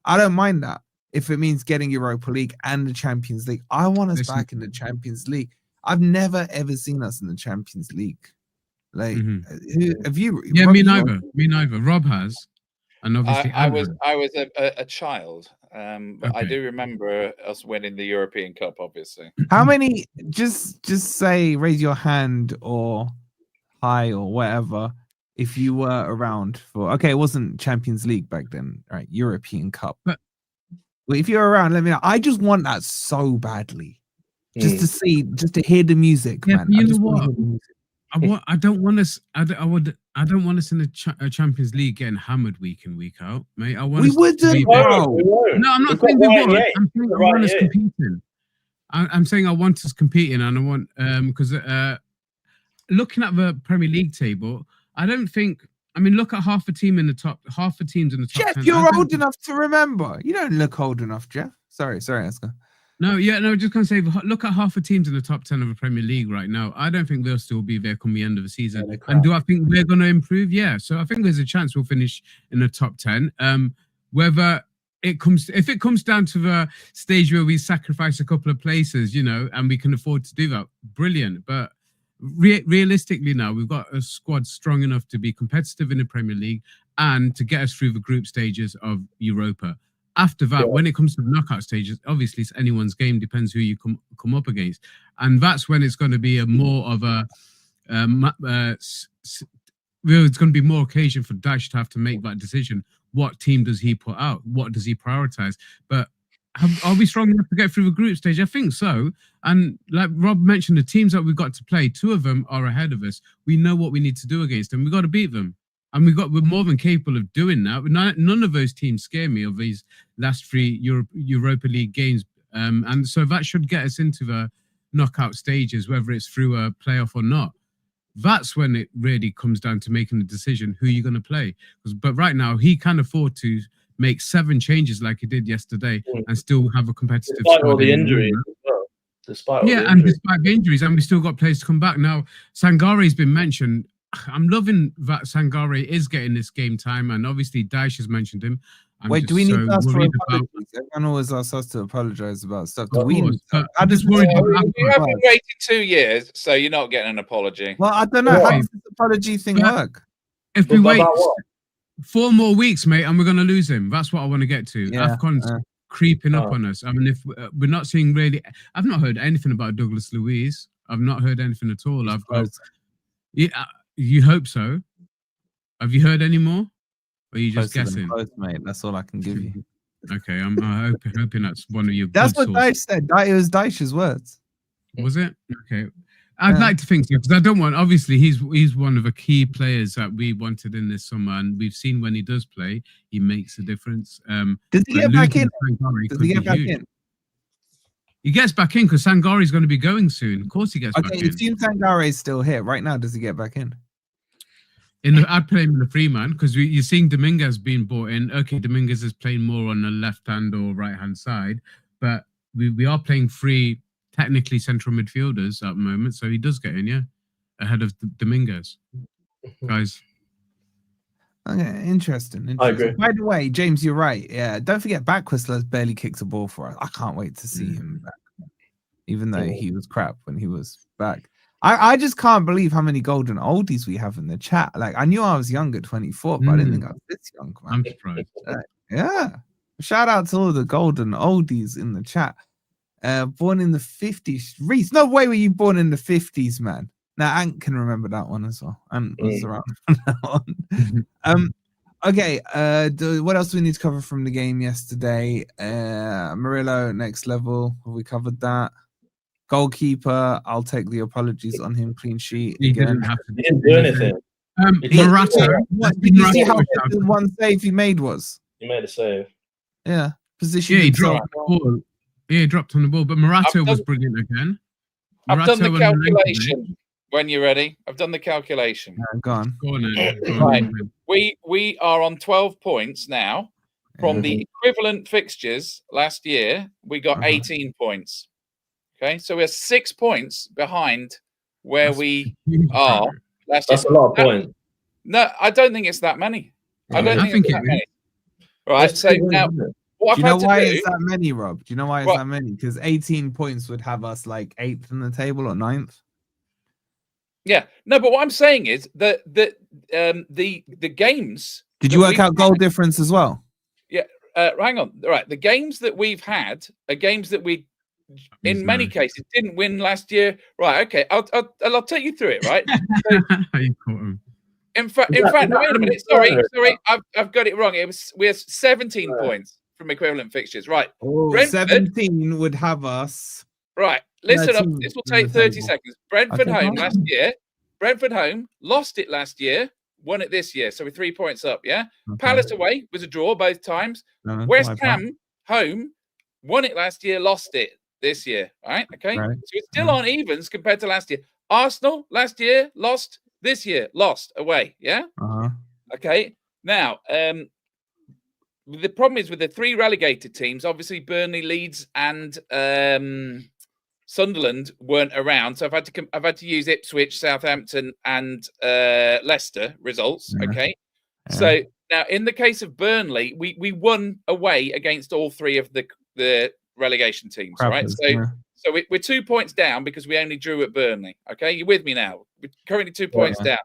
I don't mind that. If it means getting Europa League and the Champions League, I want us back in the Champions League. I've never, ever seen us in the Champions League. Like, have you? Yeah, Rob, me neither. Me neither. Rob has. And obviously, I was a child, but I do remember us winning the European Cup. Obviously, how many? Just say, raise your hand or hi or whatever if you were around for. Okay, it wasn't Champions League back then, right? European Cup. But if you're around, let me know. I just want that so badly, just to see, just to hear the music, man. You know what? I don't want us. I don't want us in a Champions League getting hammered week in, week out, mate. I want we us wouldn't. to be No, I'm not saying we would. I'm saying I want us competing. I'm saying I want us competing, and I want because looking at the Premier League table, I don't think. I mean, look at half the teams in the top 10. Jeff, you're old enough to remember. You don't look old enough, Jeff. Sorry, Oscar. No, just gonna say, look at half the teams in the top 10 of the Premier League right now. I don't think they'll still be there come the end of the season. Yeah, and do I think we're gonna improve? Yeah. So I think there's a chance we'll finish in the top 10. Whether if it comes down to the stage where we sacrifice a couple of places, and we can afford to do that, brilliant. But realistically now, we've got a squad strong enough to be competitive in the Premier League and to get us through the group stages of Europa. After that, when it comes to the knockout stages, obviously it's anyone's game, depends who you come up against. And that's when it's going to be more of a it's going to be more occasion for Dyche to have to make that decision. What team does he put out? What does he prioritize? But are we strong enough to get through the group stage? I think so. And like Rob mentioned, the teams that we've got to play, 2 of them are ahead of us. We know what we need to do against them. We've got to beat them. And we're more than capable of doing that. None of those teams scare me of these last 3 Europa League games. And so that should get us into the knockout stages, whether it's through a playoff or not. That's when it really comes down to making the decision who you're going to play. But right now, he can afford to make 7 changes like he did yesterday and still have a competitive despite squad. All the injuries as well. Despite the injuries, and we still got players to come back. Now, Sangare's been mentioned. I'm loving that Sangare is getting this game time, and obviously Dyche has mentioned him. Wait, do we need to ask for apologies? Everyone always asks us to apologize about stuff. I'm just worried about you have been waiting 2 years, so you're not getting an apology. Well, I don't know. How does this apology thing work? If we wait 4 more weeks, mate, and we're going to lose him, that's what I want to get to. AFCON's creeping up on us. I mean, if we're not seeing really... I've not heard anything about Douglas Luiz. I've not heard anything at all. You hope so. Have you heard any more? Or are you just guessing? Close, mate. That's all I can give you. Okay, I'm hoping that's one of your. That's what Dyche said. It was Dyche's words. Was it? Okay. I'd like to think so, because I don't want. Obviously, he's one of the key players that we wanted in this summer, and we've seen when he does play, he makes a difference. Does he get back in? Does he get back in? He gets back in because Sangare is going to be going soon. Of course, he gets back in. Okay, it seems Sangare is still here right now. Does he get back in? I'd play him in the free man because you're seeing Dominguez being brought in. Okay, Dominguez is playing more on the left hand or right hand side, but we are playing 3 technically central midfielders at the moment, so he does get in, ahead of Dominguez, guys. Okay, interesting. I agree. By the way, James, you're right. Yeah, don't forget, Backwhistler barely kicks a ball for us. I can't wait to see him back, even though he was crap when he was back. I just can't believe how many golden oldies we have in the chat. Like, I knew I was young at 24, but I didn't think I was this young. Man. I'm surprised. Yeah, for Shout out to all the golden oldies in the chat. Born in the 50s. Reese, no way were you born in the 50s, man. Now, Ant can remember that one as well. Ant was around for that one. Okay, what else do we need to cover from the game yesterday? Murillo, next level. Have we covered that? Goalkeeper, I'll take the apologies on him. Clean sheet He again. didn't have to He didn't do anything. Morata. Did you see how the one save he made was? He made a save. Yeah, position. Yeah, he himself. dropped the ball. Yeah, he dropped on the ball. But Morata was brilliant again. I've done the and calculation. When you're ready, I've done the calculation. Go on. Go on, then. Right. We are on 12 points now. From the equivalent fixtures last year, we got 18 points. Okay, so we're 6 points behind where we are last year. That's a lot of points. No, I don't think it's that many. I don't think it's that many. Right, That's so too now, many. what Do you I've know had why to do, it's that many, Rob? Do you know why it's that many? Because 18 points would have us like 8th in the table or 9th. yeah, no, but what I'm saying is that the games. Did you work out goal difference as well? Yeah, hang on. All right, the games that we've had are games that we, in many cases, didn't win last year. Right? Okay, I'll take you through it. Right. So, You caught him. in fact, wait a minute. Sorry, I've got it wrong. We're 17 points from equivalent fixtures. Right. Oh, 17 would have us. Right. Listen up. This will take 30 seconds. Brentford home last year. Brentford home lost it last year. Won it this year, so we're 3 points up. Yeah. Okay. Palace away was a draw both times. West Ham home won it last year, lost it this year. All right. Okay. Right. So it's still on evens compared to last year. Arsenal last year lost. This year lost away. Yeah. Okay. Now, the problem is with the 3 relegated teams. Obviously, Burnley, Leeds, and Sunderland weren't around, so I've had to use Ipswich, Southampton, and Leicester results. Okay, so now in the case of Burnley, we won away against all 3 of the relegation teams. Right, so we're 2 points down because we only drew at Burnley. Okay, you with me now? We're currently 2 points down.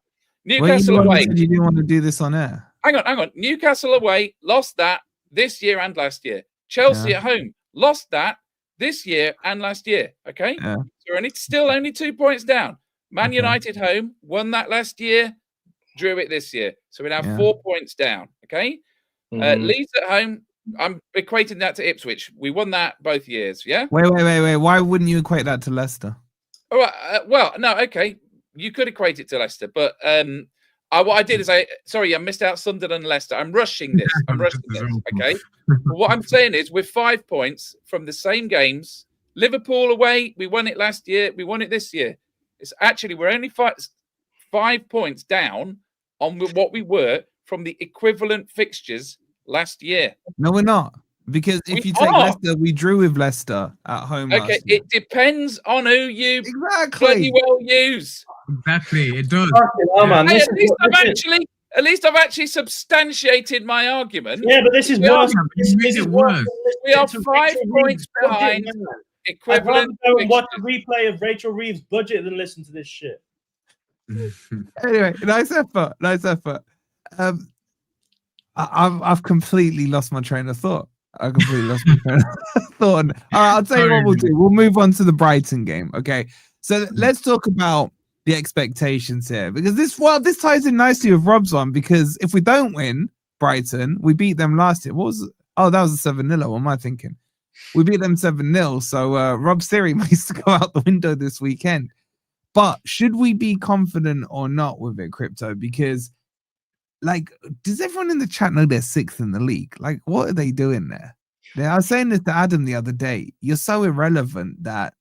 Newcastle away. You didn't want to do this on air. Hang on. Newcastle away lost that this year and last year. Chelsea at home lost that this year and last year. Okay, so we're still only 2 points down. Man United home won that last year, drew it this year, so we're now 4 points down. Okay, Leeds at home. I'm equating that to Ipswich. We won that both years. Yeah. Wait. Why wouldn't you equate that to Leicester? All right. Well, no. Okay, you could equate it to Leicester, but what I did is I missed out Sunderland and Leicester. I'm rushing this. Okay. But what I'm saying is we're 5 points from the same games. Liverpool away, we won it last year. We won it this year. It's actually we're only 5 points down on what we were from the equivalent fixtures last year. No, we're not. Because if you take Leicester, we drew with Leicester at home. Okay, it depends on who you bloody well use. Exactly, it does. Hey, at least I've actually substantiated my argument. Yeah, but this is worse. We are 5 points behind equivalent. I'd rather watch a replay of Rachel Reeves' budget than listen to this shit. Anyway, nice effort. I've completely lost my train of thought. All right, I'll tell you what we'll do. We'll move on to the Brighton game. Okay, so let's talk about the expectations here, because this ties in nicely with Rob's one, because if we don't win Brighton, we beat them last year. That was a 7-0. What am I thinking? We beat them 7-0. So Rob's theory may go out the window this weekend. But should we be confident or not with it, Crypto? Because does everyone in the chat know they're 6th in the league? Like, what are they doing there? I was saying this to Adam the other day. You're so irrelevant that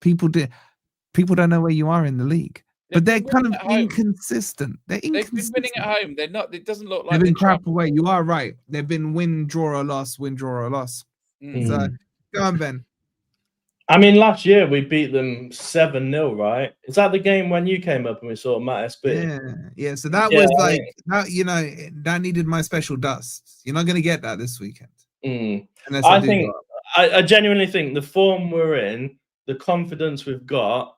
people don't know where you are in the league. But they're kind of inconsistent. They've been winning at home. They're not. It doesn't look like they've been crap away. You are right. They've been win, draw, or loss, win, draw, or loss. So go on, Ben. I mean, last year we beat them 7-0, right? Is that the game when you came up and we saw Matt Espy? Yeah. So that was that needed my special dust. You're not going to get that this weekend. I genuinely think the form we're in, the confidence we've got,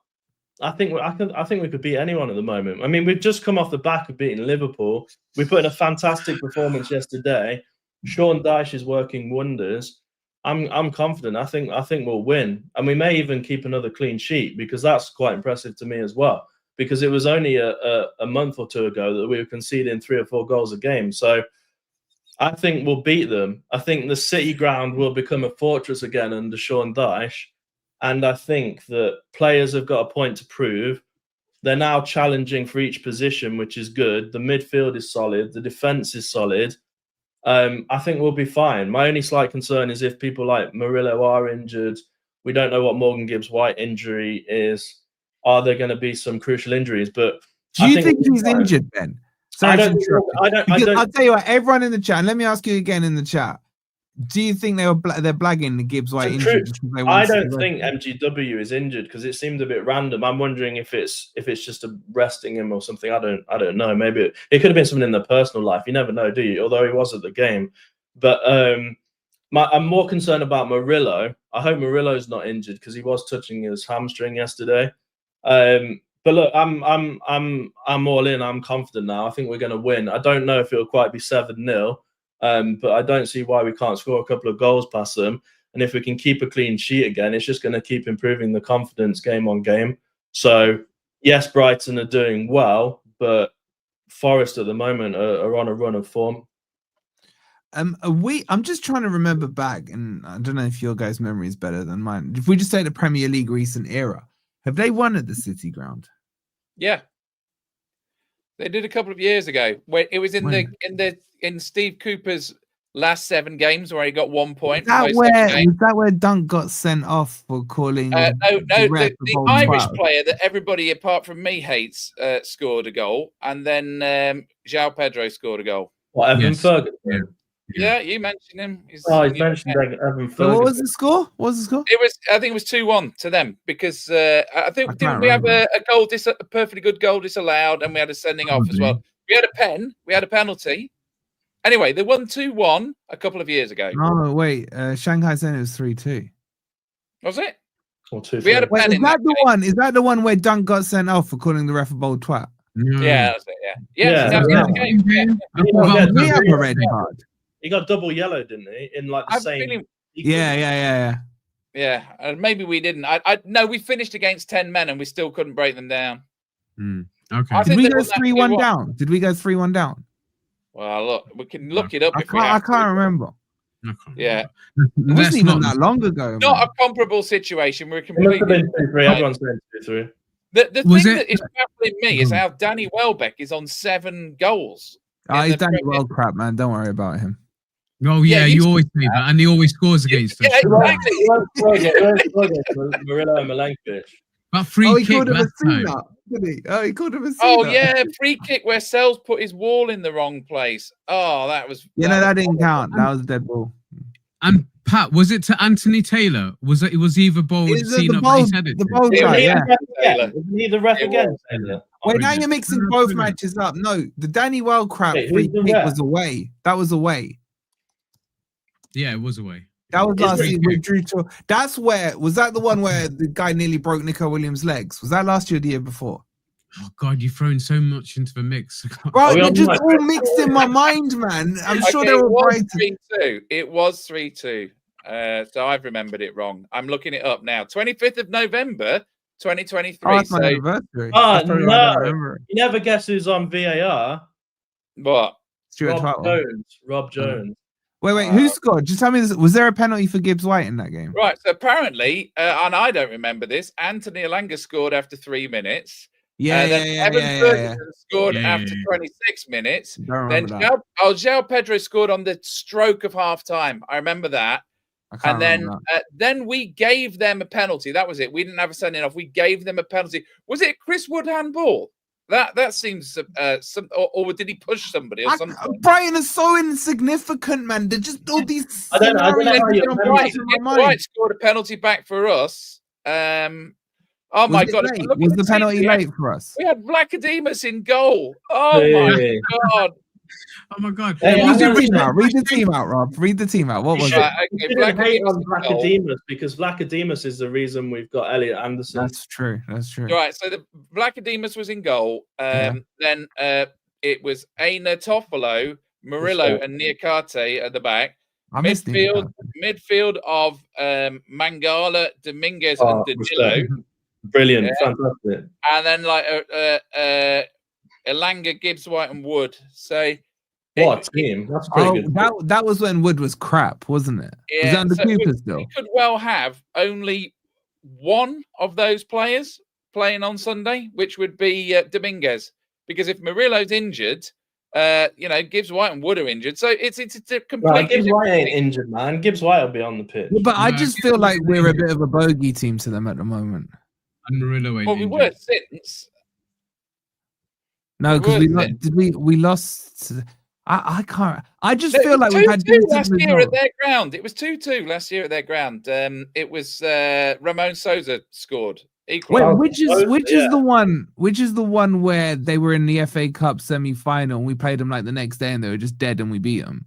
I think we could beat anyone at the moment. I mean, we've just come off the back of beating Liverpool. We put in a fantastic performance yesterday. Sean Dyche is working wonders. I'm confident. I think we'll win, and we may even keep another clean sheet, because that's quite impressive to me as well. Because it was only a month or two ago that we were conceding 3 or 4 goals a game. So I think we'll beat them. I think the City ground will become a fortress again under Sean Dyche, and I think that players have got a point to prove. They're now challenging for each position, which is good. The midfield is solid. The defense is solid. I think we'll be fine. My only slight concern is if people like Murillo are injured. We don't know what Morgan Gibbs-White injury is. Are there going to be some crucial injuries? But do you think he's injured, Ben? I don't. I'll tell you what. Everyone in the chat. Let me ask you again in the chat. Do you think they're blagging the Gibbs-White injury? I don't think MGW is injured, because it seemed a bit random. I'm wondering if it's just resting him or something. I don't know. Maybe it could have been something in their personal life. You never know, do you? Although he was at the game, but I'm more concerned about Murillo. I hope Murillo's not injured, because he was touching his hamstring yesterday. But look, I'm all in. I'm confident now. I think we're going to win. I don't know if it'll quite be 7-0. But I don't see why we can't score a couple of goals past them. And if we can keep a clean sheet again, it's just going to keep improving the confidence game on game. So, yes, Brighton are doing well, but Forest at the moment are on a run of form. I'm just trying to remember back, and I don't know if your guys' memory is better than mine. If we just take the Premier League recent era, have they won at the City ground? Yeah. They did a couple of years ago. Where it was in Steve Cooper's last 7 games where he got 1 point. Was that where Dunk got sent off for calling? No. The Irish player that everybody apart from me hates scored a goal, and then João Pedro scored a goal. What, Evan Ferguson? Yeah, you mentioned him. He's mentioned Evan Ferguson. What was the score? I think it was 2-1 to them, because I think didn't we have a goal a perfectly good goal disallowed, and we had a sending off as well. We had a pen. We had a penalty. Anyway, they won 2-1 a couple of years ago. No, wait. Shanghai said it was 3-2. Was it? Or 2-3. We had a pen. Is that the one? Is that the one where Dunk got sent off for calling the ref a bold twat? Yeah, that's it. Yeah. We have a red card. He got double yellow, didn't he? In like the same. Yeah. Yeah, maybe we didn't. No, we finished against 10 men and we still couldn't break them down. Okay. Did we go 3-1 down? Did we go 3-1 down? Well, look, we can look it up. I can't remember. Yeah, it wasn't even that long ago. Not a comparable situation. We're completely. Everyone's saying 2-3. The thing that is baffling me is how Danny Welbeck is on 7 goals. He's Danny Welbeck, man. Don't worry about him. Oh yeah, you always say that, and he always scores against us. Yeah, exactly. Murillo and Milenković. But free kick last time. He called him a Oh yeah, free kick where Sells put his wall in the wrong place. Oh, that was. That didn't count. That was a dead ball. And Pat, was it to Anthony Taylor? Was it was either bold? The bold guy, yeah. Isn't he the ref again? Wait, now you're mixing both matches up. No, the Danny Welbeck free kick was away. That was away. Yeah, it was away. That was last season. We drew to. That's where was that the one where the guy nearly broke Nico Williams' legs? Was that last year or the year before? Oh God, you've thrown so much into the mix. Bro, they're just all mixed in my mind, man. I'm sure they were right. It was 3-2. So I've remembered it wrong. I'm looking it up now. 25th of November, 2023. Oh, that's my anniversary. Oh no! You never guess who's on VAR? What? Rob Jones. Wait, who scored? Just tell me this. Was there a penalty for Gibbs-White in that game? Right, so apparently, and I don't remember this, Anthony Elanga scored after 3 minutes. Evan Ferguson scored after 26 minutes. Then João Pedro scored on the stroke of half time. I remember that. And then we gave them a penalty. That was it. We didn't have a sending off. We gave them a penalty. Was it Chris Wood handball? That seems or did he push somebody or something? Brighton is so insignificant, man. They're just all these. I don't know. White scored a penalty back for us. Oh my God! Was the penalty late for us? We had Vlachodimos in goal. Oh my God! Oh my God! Read the team out, Rob. Read the team out. What was it? You didn't hate on Vlachodimos because Vlachodimos is the reason we've got Elliot Anderson. That's true. Right. So the Vlachodimos was in goal. Then it was Einar Toffolo, Murillo, and Niakate at the back. I missed Midfield of Mangala, Dominguez, and Danilo. Brilliant, fantastic. And then like Elanga, Gibbs, White, and Wood. So what a team! That's pretty good. That was when Wood was crap, wasn't it? Yeah, was that under Cooper still? We could well have only one of those players playing on Sunday, which would be Dominguez, because if Murillo's injured, Gibbs, White, and Wood are injured, so it's a complete. Gibbs White ain't injured, man. Gibbs White will be on the pitch. Yeah, but I just feel like we're a bit of a bogey team to them at the moment. And Murillo ain't well, we were since. No, because we lost. I can't. I just feel like we've had last year at their ground. It was 2-2 last year at their ground. It was Ramon Sousa scored. Wait, which is the one? Which is the one where they were in the FA Cup semi-final and we played them like the next day and they were just dead and we beat them?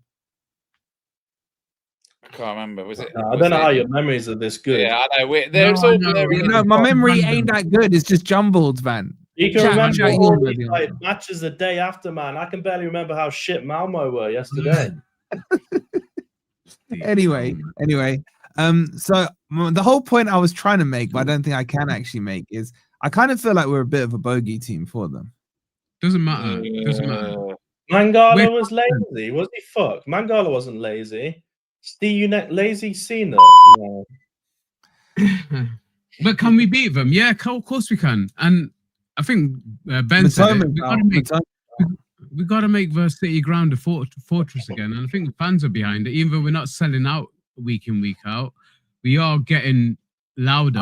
I can't remember. Was it? I don't know how your memories are this good. Yeah, I know. My memory ain't that good. It's just jumbled, man. You can remember all these matches the day after, man. I can barely remember how shit Malmo were yesterday. Anyway. So the whole point I was trying to make, but I don't think I can actually make, is I kind of feel like we're a bit of a bogey team for them. Doesn't matter. Mangala was lazy. Was he fucked? Mangala wasn't lazy. Steve, lazy Cena. No. But can we beat them? Yeah, of course we can. And I think Ben said we got to make the City ground a fortress again. And I think the fans are behind it. Even though we're not selling out week in, week out, we are getting louder,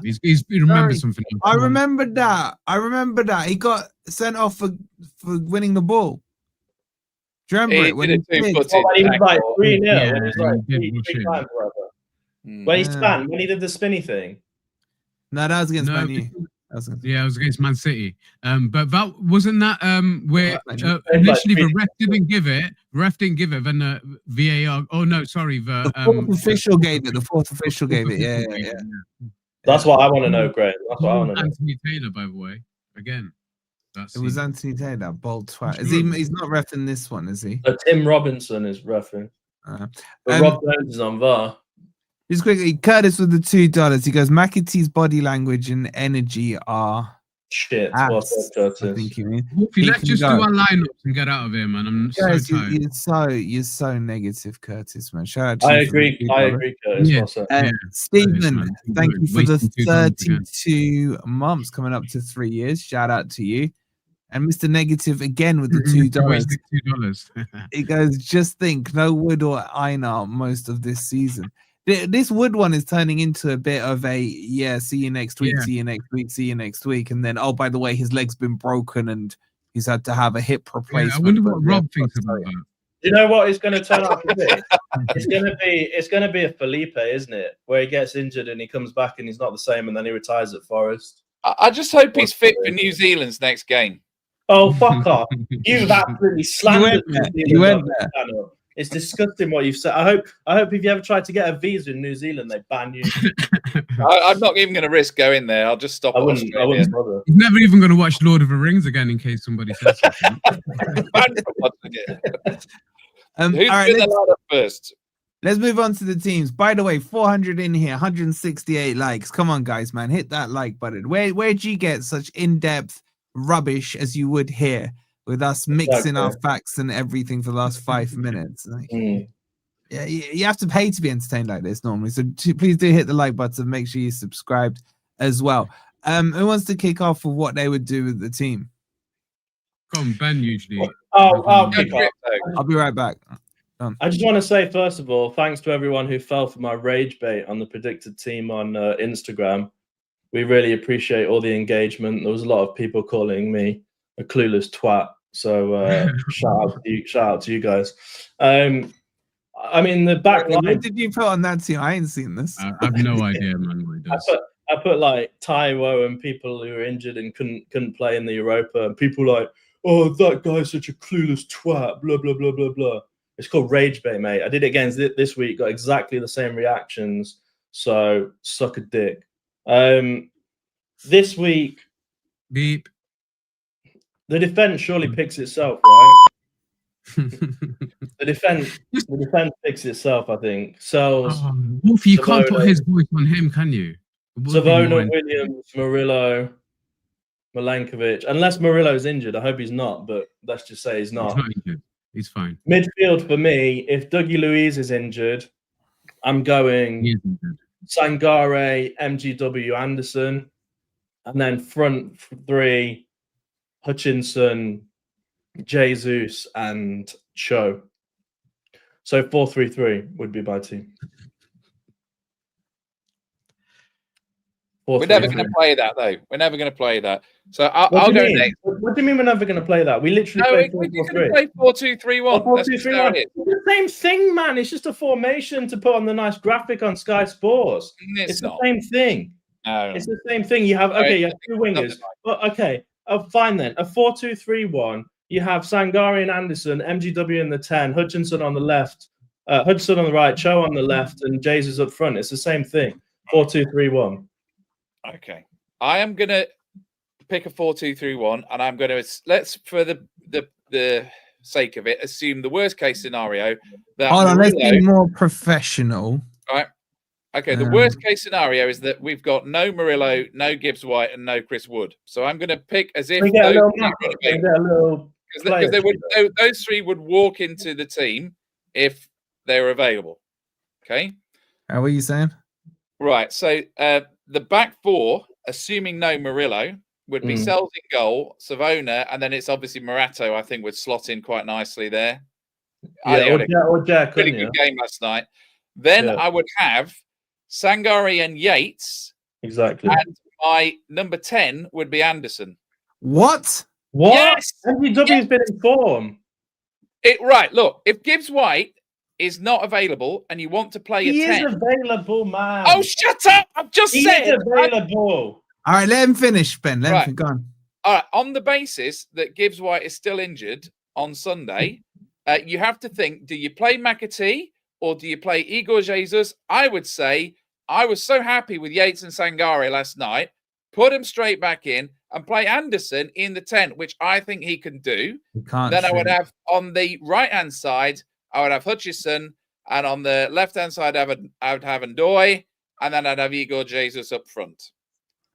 He remembers something. I remember that. He got sent off for winning the ball. Do you remember it? When he was like 3-0. When he did the spinny thing. No, that was against Man U. Yeah, it was against Man City. But that wasn't that where initially the ref didn't give it. Then the VAR. Oh no, sorry. The fourth official gave it. Yeah. That's what I want to know, Greg. That's what I want to know. Anthony Taylor, by the way. Again. It was Anthony Taylor, bold twat. He's not reffing this one, is he? Tim Robinson is reffing. But Rob Jones is on VAR. Just quickly, Curtis with the $2. He goes, McAtee's body language and energy are shit. What's up, Curtis? I think you mean. Let's just do our lineups and get out of here, man. I'm so tired. You're so negative, Curtis, man. Shout out to I agree, Curtis. Yeah. Stephen, thank you for the 32 months, coming up to 3 years. Shout out to you. And Mr. Negative again with the $2. He goes, just think, no Wood or Einar most of this season. This Wood one is turning into a bit of a see you next week, see you next week, and then by the way, his leg's been broken and he's had to have a hip replacement. I wonder what Rob thinks about that. You know what it's going to turn out to be? It's going to be a Felipe, isn't it? Where he gets injured and he comes back and he's not the same, and then he retires at Forest. I just hope he's fit for New Zealand's next game. Oh, fuck off! You've absolutely slandered you went there. It's disgusting what you've said. I hope if you ever tried to get a visa in New Zealand, they ban you. I'm not even going to risk going there. I'll just stop. I wouldn't bother. He's never even going to watch Lord of the Rings again in case somebody says something. Who's been allowed up first? Let's move on to the teams. By the way, 400 in here, 168 likes. Come on, guys, man, hit that like button. Where'd you get such in-depth rubbish as you would here? With us mixing our facts and everything for the last 5 minutes. Yeah, you have to pay to be entertained like this normally. So please do hit the like button. Make sure you subscribed as well. Who wants to kick off with what they would do with the team? Come on, Ben usually. I'll kick off. I'll be right back. I just want to say, first of all, thanks to everyone who fell for my rage bait on the predicted team on Instagram. We really appreciate all the engagement. There was a lot of people calling me a clueless twat. So shout out to you guys. I mean, the back line. What did you put on that team? I ain't seen this. I have no idea, man. What he does. I put like Taiwo and people who were injured and couldn't play in the Europa, and people like, oh, that guy's such a clueless twat. Blah blah blah blah blah. It's called rage bait, mate. I did it again this week. Got exactly the same reactions. So suck a dick. This week, beep. The defense surely picks itself, right? The defense picks itself, I think. So, Wolfie, you can't put Savona- his voice on him, can you? It would be Savona, more Williams, Murillo, Milenković. Unless Murillo's injured, I hope he's not, but let's just say he's He's not. not injured. He's fine. Midfield for me, if Dougie Luiz is injured, I'm He going is injured. Sangare, MGW, Anderson, and then front three, Hutchinson, Jesus, and Cho. So 4-3-3 would be my team. We're never going to play that, though. We're never going to play that. So I'll What do go you mean? next. What do you mean we're never going to play that? We literally No, play we're going 4-4-3. to play 4-2-3-1. That's just how 4-2-3-1. it is. It's the same thing, man. It's just a formation to put on the nice graphic on Sky Sports. It's the not. same thing. No. It's the same thing. You have you have two wingers. But okay, fine then. A 4-2-3-1. You have Sangare and Anderson, MGW in the 10, Hutchinson on the left, Hutchinson on the right, Cho on the left, and Jesus up front. It's the same thing. 4-2-3-1. Okay. I am going to pick a 4-2-3-1, and I'm going to let's for the sake of it assume the worst case scenario that Hold on, let's Murillo- be more professional. Right. Okay, the worst case scenario is that we've got no Murillo, no Gibbs White, and no Chris Wood. So I'm going to pick as if We get a little three map. would We be- get a little because they would those three would walk into the team if they were available. Okay. What are you saying? Right. So the back four, assuming no Murillo, would be Sells in goal, Savona, and then it's obviously Morato, I think, would slot in quite nicely there. or Jack. Pretty good game last night. Then I would have Sangare and Yates. Exactly. And my number 10 would be Anderson. What? What? Yes! MGW's been in form. Right, look, if Gibbs White is not available and you want to play He a 10. is available, man. Oh, shut up! I've just He said. is available. All right, let him finish, Ben. Let him go on. All right, on the basis that Gibbs White is still injured on Sunday, you have to think, do you play McAtee or do you play Igor Jesus? I would say I was so happy with Yates and Sangare last night. Put him straight back in and play Anderson in the 10, which I think he can do. Then I would have on the right-hand side, I would have Hutchison, and on the left-hand side, I would have Ndoye, and then I'd have Igor Jesus up front.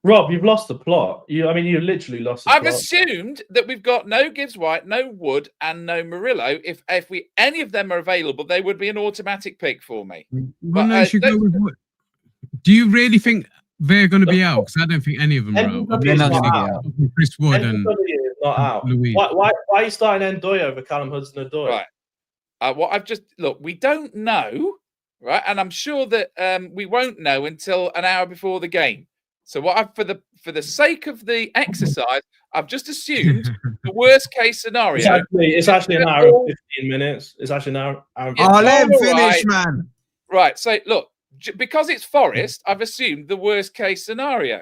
Rob, you've lost the plot. You literally lost the I've plot. assumed that we've got no Gibbs White, no Wood, and no Murillo. If any of them are available, they would be an automatic pick for me. Well, no, you should go with Wood. Do you really think they're going to be out? Because I don't think any of them are out. They're not going to be out. Chris Wood and is not out. Louis. Why are you starting Ndoye over Callum Hudson-Odoi? Right. What I've just look, we don't know, right? And I'm sure that we won't know until an hour before the game. So what I've for the sake of the exercise, I've just assumed the worst case scenario. It's actually an hour and 15 minutes. It's actually an hour. Let him finish, man. Right. So look, because it's Forest, I've assumed the worst case scenario.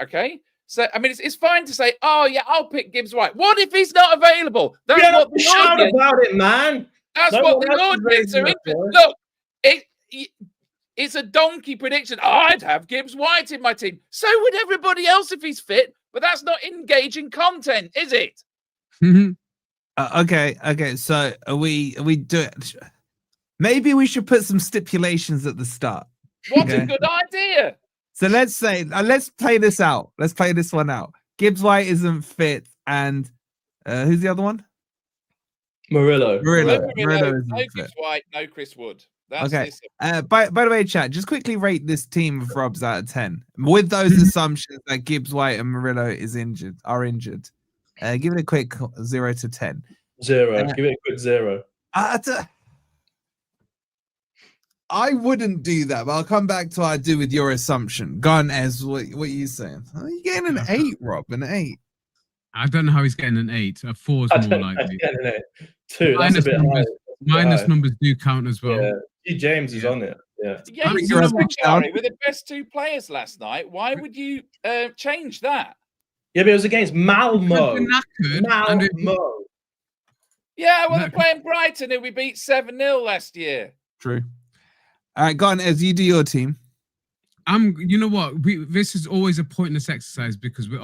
Okay. So I mean, it's fine to say, oh yeah, I'll pick Gibbs White. What if he's not available? That's what the shout about it, man. That's what the audience are interested. Look, it's a donkey prediction. I'd have Gibbs White in my team. So would everybody else if he's fit. But that's not engaging content, is it? Okay. So are we do it? Maybe we should put some stipulations at the start. What a good idea. So let's say, let's play this out. Let's play this one out. Gibbs White isn't fit, and who's the other one? Murillo no isn't Gibbs fit. White, no Chris Wood. That's okay. By the way, chat, just quickly rate this team of Rob's out of 10 with those assumptions that Gibbs White and Murillo are injured. Give it a quick 0 to 10. 0. Give it a quick 0. I wouldn't do that, but I'll come back to what I do with your assumption. Go on, Ez, what are you saying? Are you getting an 8, Rob? An 8? I don't know how he's getting an 8. A 4 is more likely. 2. That's a bit high. Minus numbers do count as well. Yeah. James is on it. Yeah. With the best 2 players last night, why would you change that? Yeah, but it was against Malmo. Malmo. Yeah, well, they're playing Brighton, who we beat 7-0 last year. True. All right, go on, Ez, you do your team. You know what? This is always a pointless exercise because we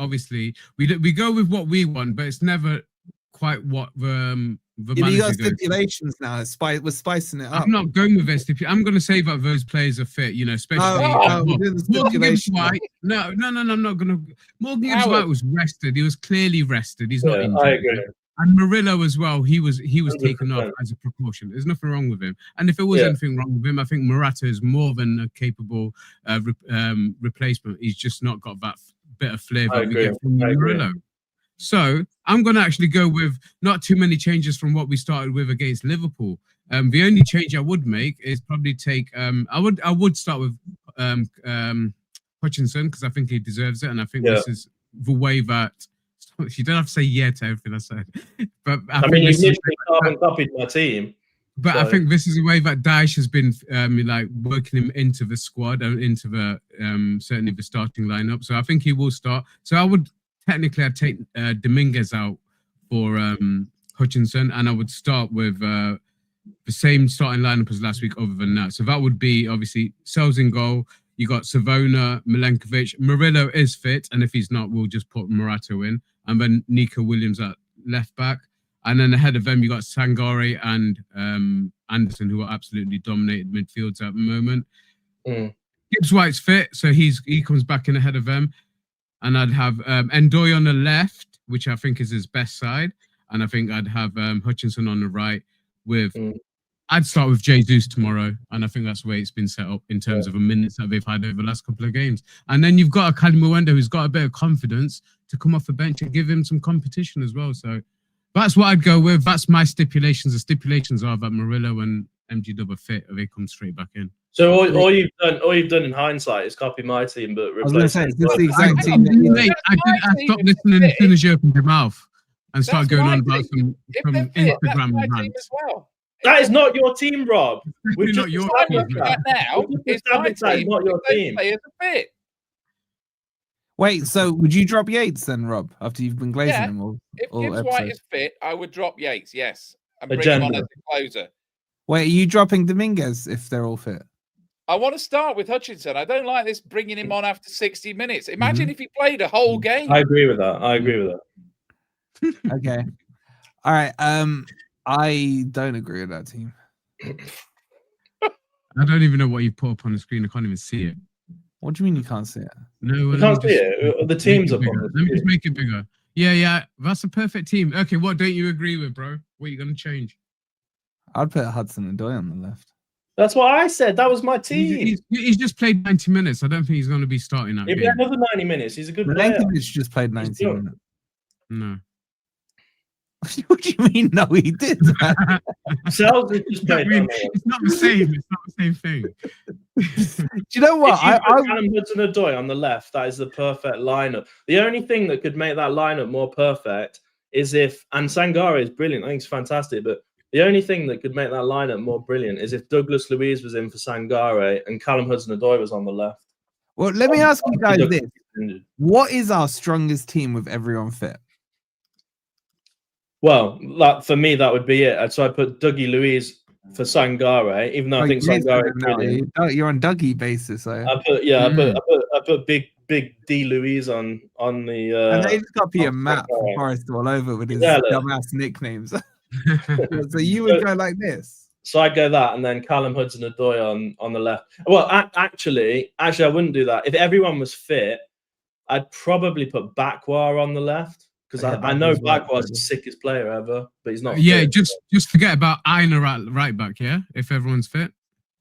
go with what we want, but it's never quite what the You got manager goes. stipulations now. We're spicing it up. I'm not going with this. I'm going to say that those players are fit, you know, especially. we're doing the Morgan Gibbs stipulation. White. No, I'm not going to. Morgan Gibbs White was rested. He was clearly rested. He's not injured. I agree. And Murillo as well. He was 100%. taken off as a precaution. There's nothing wrong with him. And if there was anything wrong with him, I think Morata is more than a capable replacement. He's just not got that bit of flavour we get from Murillo. So I'm going to actually go with not too many changes from what we started with against Liverpool. The only change I would make is probably take. I would start with Hutchinson because I think he deserves it, and I think this is the way that you don't have to say yeah to everything I said. But I mean, you literally carbon copied my team. But I think this is the way that Dyche has been like working him into the squad and into the certainly the starting lineup. So I think he will start. So Technically, I'd take Dominguez out for Hutchinson, and I would start with the same starting lineup as last week, other than that. So that would be obviously Sells in goal. You got Savona, Milenković. Murillo is fit, and if he's not, we'll just put Morata in, and then Nico Williams at left back. And then ahead of them, you got Sangare and Anderson, who are absolutely dominated midfields at the moment. Gibbs White's fit, so he comes back in ahead of them. And I'd have Ndoye on the left, which I think is his best side. And I think I'd have Hutchinson on the right with... I'd start with Jesus tomorrow. And I think that's the way it's been set up in terms of the minutes that they've had over the last couple of games. And then you've got a Kalimuendo who's got a bit of confidence to come off the bench and give him some competition as well. So that's what I'd go with. That's my stipulations. The stipulations are that Murillo and MG Dub are fit, or they come straight back in. So all you've done in hindsight is copy my team, but I was going to say, this is the exact team. I stopped listening as soon as you opened your mouth and started going on about some Instagram rants. That is not your team, Rob. We've not just your established team. that. Now it's my team. Not your team. Players are fit. Wait, so would you drop Yates then, Rob, after you've been glazing him all If all Gibbs episode? White is fit, I would drop Yates, yes. And bring him on as a closer. Wait, are you dropping Dominguez if they're all fit? I want to start with Hutchinson. I don't like this bringing him on after 60 minutes. Imagine if he played a whole game. I agree with that. Okay. All right. I don't agree with that team. I don't even know what you put up on the screen. I can't even see it. What do you mean you can't see it? No, You can't see it. The team's up on Let me just make it bigger. Yeah. That's a perfect team. Okay, what don't you agree with, bro? What are you going to change? I'd put Hudson and Ndoye on the left. That's what I said. That was my team. He's just played 90 minutes. I don't think he's going to be starting that He'll game. be another 90 minutes. He's a good player. Milenković just played 90 minutes. No. What do you mean? No, he did. Sells just played. It's not the same. It's not the same thing. Do you know what? If you put Callum Hudson-Odoi on the left, that is the perfect lineup. The only thing that could make that lineup more perfect is if, and Sangare is brilliant. I think it's fantastic, but the only thing that could make that lineup more brilliant is if Douglas Luiz was in for Sangare and Callum Hudson-Odoi was on the left. Well, let me ask you guys this. What is our strongest team with everyone fit? Well, for me, that would be it. So I put Dougie Luiz for Sangare, even though I think Sangare is brilliant. You're on Dougie basis, I put big D Luiz on the. And they just copy a map for Forest all over with his dumbass nicknames. So you would go like this. So I'd go that, and then Callum Hudson-Odoi on the left. Well, actually, I wouldn't do that. If everyone was fit, I'd probably put Bakwa on the left. Because I know Bakwa's the sickest player ever, but he's not. Yeah, fit. just forget about Aina right back. Yeah, if everyone's fit.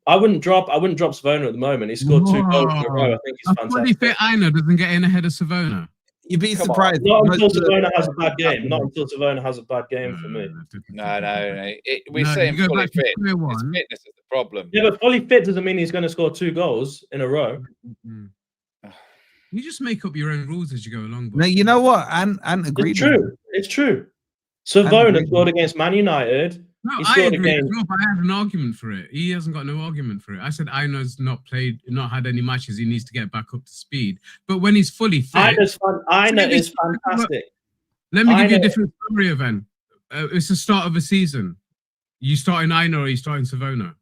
I wouldn't drop Savona at the moment. He scored 2 goals in a row. I think he's fantastic. Fully fit Aina doesn't get in ahead of Savona. You'd be surprised. Not until Savona has a bad game. Not until Savona has a bad game for me. No. We're saying fully fit. His fitness is the problem. Yeah, but fully fit doesn't mean he's going to score 2 goals in a row. You just make up your own rules as you go along. No, you know what? And agreed. It's true. Savona scored against Man United. No, I agree. But I had an argument for it. He hasn't got no argument for it. I said Aina's not had any matches. He needs to get back up to speed. But when he's fully fit, Aina is fantastic. Let me give you a different story event. It's the start of a season. You starting Aina or you starting Savona?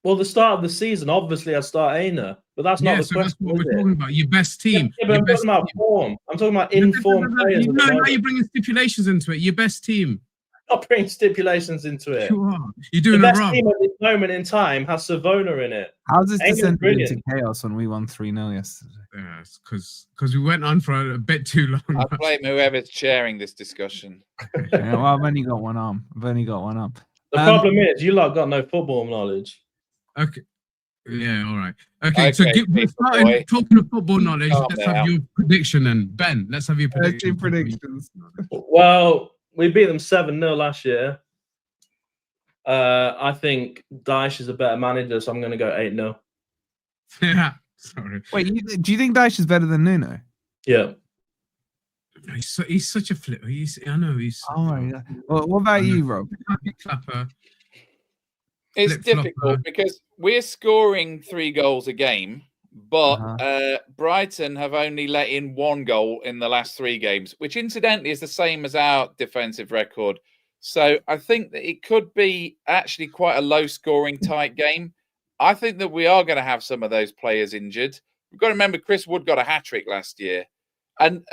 Well, the start of the season, obviously, I'd start Aina, but that's not the so question. that's what is we're it? talking about. Your best team. Yeah, but I'm talking about form. I'm talking about informed players. No, now you're bringing stipulations into it. Your best team. Not bringing stipulations into it. You are. You're doing The it best wrong. team at this moment in time has Savona in it. How's this Aina's descended brilliant. into chaos when we won 3-0 yesterday? Yes, because we went on for a bit too long. I blame whoever's chairing this discussion. Yeah, well, I've only got one arm. The problem is, you lot got no football knowledge. Okay. Yeah, all right. Okay, so Okay, we're starting talking of football knowledge. Let's have your prediction then. Ben, let's have your prediction. Predictions. Well, we beat them 7-0 last year. I think Dyche is a better manager, so I'm going to go 8-0. Yeah, sorry. Wait, do you think Dyche is better than Nuno? Yeah. He's such a flip. I know he's. Oh my God. Well, what about you, Rob? Clapper. It's Flip-flopper. difficult because we're scoring 3 goals a game, but Brighton have only let in 1 goal in the last 3 games, which incidentally is the same as our defensive record. So I think that it could be actually quite a low-scoring tight game. I think that we are going to have some of those players injured. We've got to remember Chris Wood got a hat-trick last year. And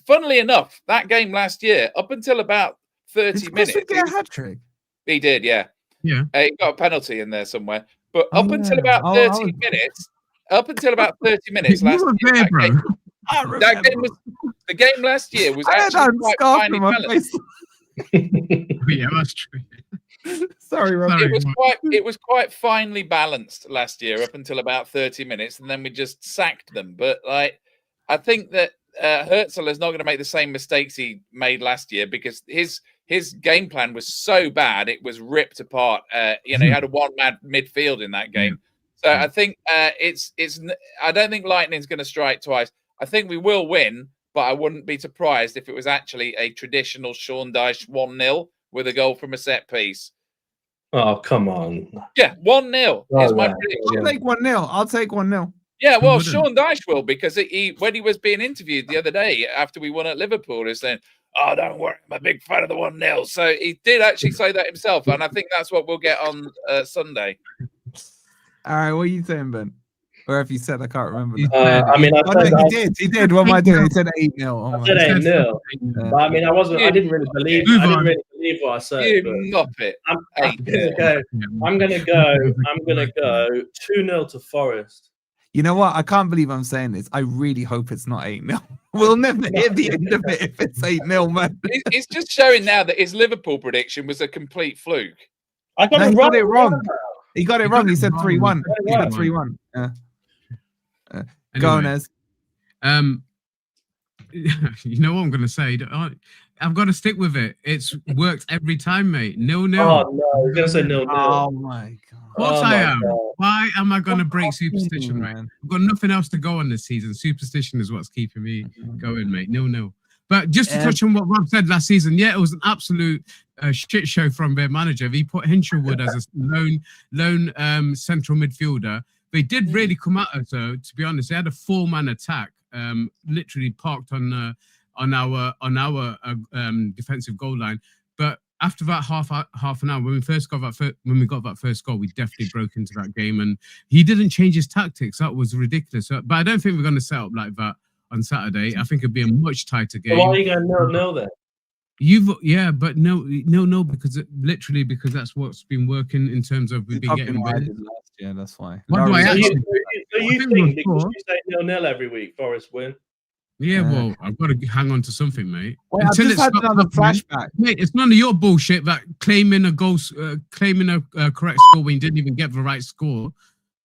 funnily enough, that game last year, up until about 30 minutes... Did Chris Wood get a hat-trick? He did, yeah. Yeah. He got a penalty in there somewhere. But up until about 30 minutes... Up until about 30 minutes last year... The game last year was actually quite finely balanced. Yeah, that's true. Sorry, Rob. Sorry, it was quite finely balanced last year up until about 30 minutes, and then we just sacked them. But like, I think that Herzl is not going to make the same mistakes he made last year because his game plan was so bad it was ripped apart. He had a one-man midfield in that game. So I think it's. I don't think lightning's going to strike twice. I think we will win, but I wouldn't be surprised if it was actually a traditional Sean Dyche 1-0 with a goal from a set piece. Oh, come on. Yeah, 1-0 is my prediction. I'll take 1-0. I'll take 1-0. Yeah, well, Sean Dyche will, because when he was being interviewed the other day after we won at Liverpool, he was saying, "Oh, don't worry, I'm a big fan of the 1-0." So he did actually say that himself, and I think that's what we'll get on Sunday. All right, what are you saying, Ben? Or if you said, I can't remember. He did. What am I doing? He said 8-0. I said 8-0. But I mean, I didn't really believe what I said. You muppet. I'm gonna go 2-0 to Forest. You know what? I can't believe I'm saying this. I really hope it's not 8-0. We'll never hear the end of it if it's 8-0, man. It's just showing now that his Liverpool prediction was a complete fluke. He got it wrong. He got it wrong. He said 3-1. He said 3-1. Go on, Ez. You know what I'm going to say? I've got to stick with it. It's worked every time, mate. 0-0. Oh, no. You're going to say 0-0. Oh, my God. What I am? Why am I going to break superstition, mate? I've got nothing else to go on this season. Superstition is what's keeping me going, mate. 0-0. But just to touch on what Rob said last season, yeah, it was an absolute shit show from their manager. He put Hinshelwood as a lone central midfielder. They did really come at us, though, to be honest. They had a 4-man attack, literally parked on our defensive goal line. But after that half an hour, when we got that first goal, we definitely broke into that game, and he didn't change his tactics. That was ridiculous. But I don't think we're going to set up like that on Saturday. I think it'd be a much tighter game. So why are you going 0-0 then? But no, because that's what's been working in terms of we've been getting wins. Yeah, that's why. What do I actually? So you think because you say 0-0 every week, Forest win? Yeah, well, I've got to hang on to something, mate. Wait, Until I've just had another flashback. Mate, it's none of your bullshit that claiming a correct score when you didn't even get the right score.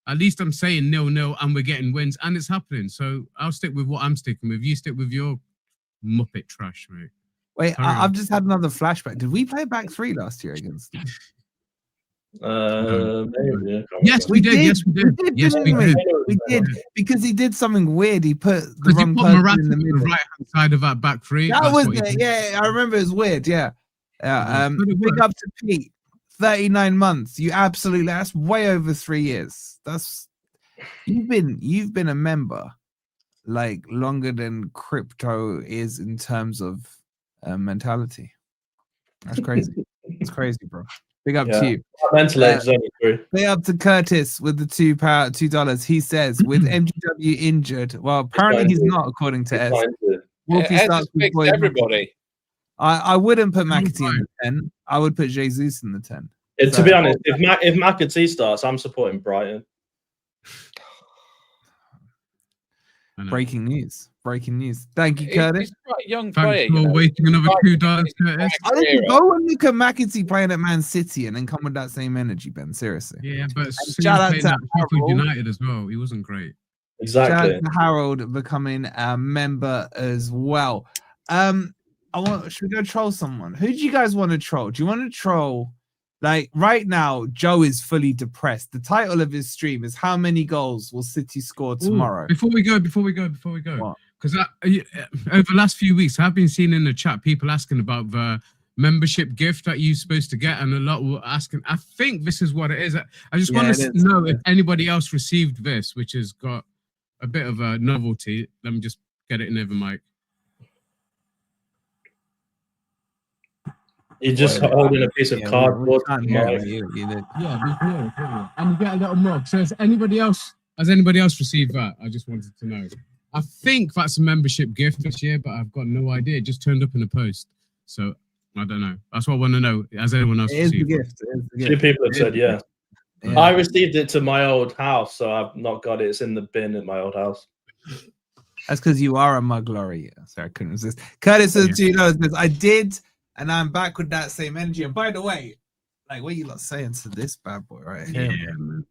At least I'm saying 0-0 and we're getting wins and it's happening. So I'll stick with what I'm sticking with. You stick with your muppet trash, mate. Wait, I've just had another flashback. Did we play back 3 last year against them? Maybe. Yes, we did. Yes, we did. Yes, we did. We did because he did something weird. He put the wrong person in the middle, right hand side of that back 3. That was it. Yeah, I remember it was weird. Yeah. Big up to Pete. 39 months. That's way over 3 years. You've been a member like longer than crypto is in terms of mentality. That's crazy. It's crazy, bro. Big up to you. Mental age is only true. Big up to Curtis with the $2. He says, with MGW injured, well, apparently he's not, according to Ez. Wolfie Ez starts has with fixed boy everybody. I wouldn't put McAtee in the 10. I would put Jesus in the 10. To be honest, if McAtee starts, I'm supporting Brighton. Breaking news. Thank you, Curtis. He's quite a young Thanks player. for waiting another $2, Curtis. I think go and look at McAtee playing at Man City and then come with that same energy, Ben. Seriously. Yeah, but shout out to Sheffield United as well. He wasn't great. Exactly. Shout out to Harold becoming a member as well. Should we go troll someone? Who do you guys want to troll? Do you want to troll? Like right now, Joe is fully depressed. The title of his stream is "How many goals will City score tomorrow?" Before we go, because over the last few weeks, I've been seeing in the chat people asking about the membership gift that you're supposed to get, and a lot were asking. I think this is what it is. I just want to know if anybody else received this, which has got a bit of a novelty. Let me just get it near the mic. You're just holding a piece of cardboard. And you get a little mug. So has anybody else received that? I just wanted to know. I think that's a membership gift this year, but I've got no idea. It just turned up in the post. So I don't know. That's what I want to know. Has anyone else received it? Two people have said yeah. I received it to my old house, so I've not got it. It's in the bin at my old house. That's because you are a mug lorry. Sorry, I couldn't resist. Curtis says, I did. And I'm back with that same energy. And by the way, like, what are you lot saying to this bad boy right here? Yeah, man.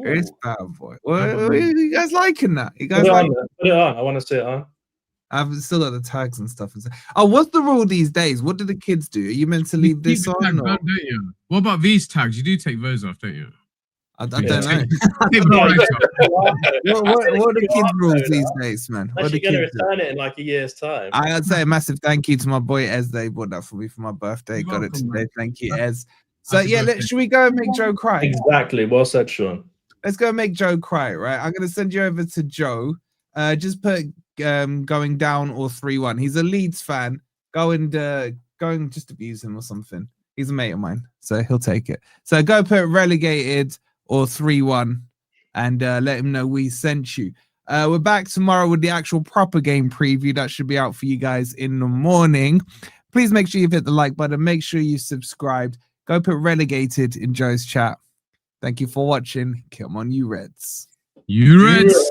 This bad boy. What are you guys liking that? You guys Put like it on. I want to see it on. I've still got the tags and stuff. Oh, what's the rule these days? What do the kids do? Are you meant to leave this on? Don't you? What about these tags? You do take those off, don't you? I don't know. What What are the kids' rules these days, man? Unless you're going to return it in like a year's time. I'd say a massive thank you to my boy Ez. They bought that for me for my birthday. Got it today. Thank you, Ez. So should we go and make Joe cry? Exactly. Well said, Sean. Let's go and make Joe cry, right? I'm going to send you over to Joe. Just put going down or 3-1. He's a Leeds fan. Go and just abuse him or something. He's a mate of mine, so he'll take it. So go put relegated or 3-1 and let him know we sent you. We're back tomorrow with the actual proper game preview. That should be out for you guys in the morning. Please make sure you've hit the like button. Make sure you subscribed. Go put relegated in Joe's chat. Thank you for watching. Come on, you Reds. You Reds.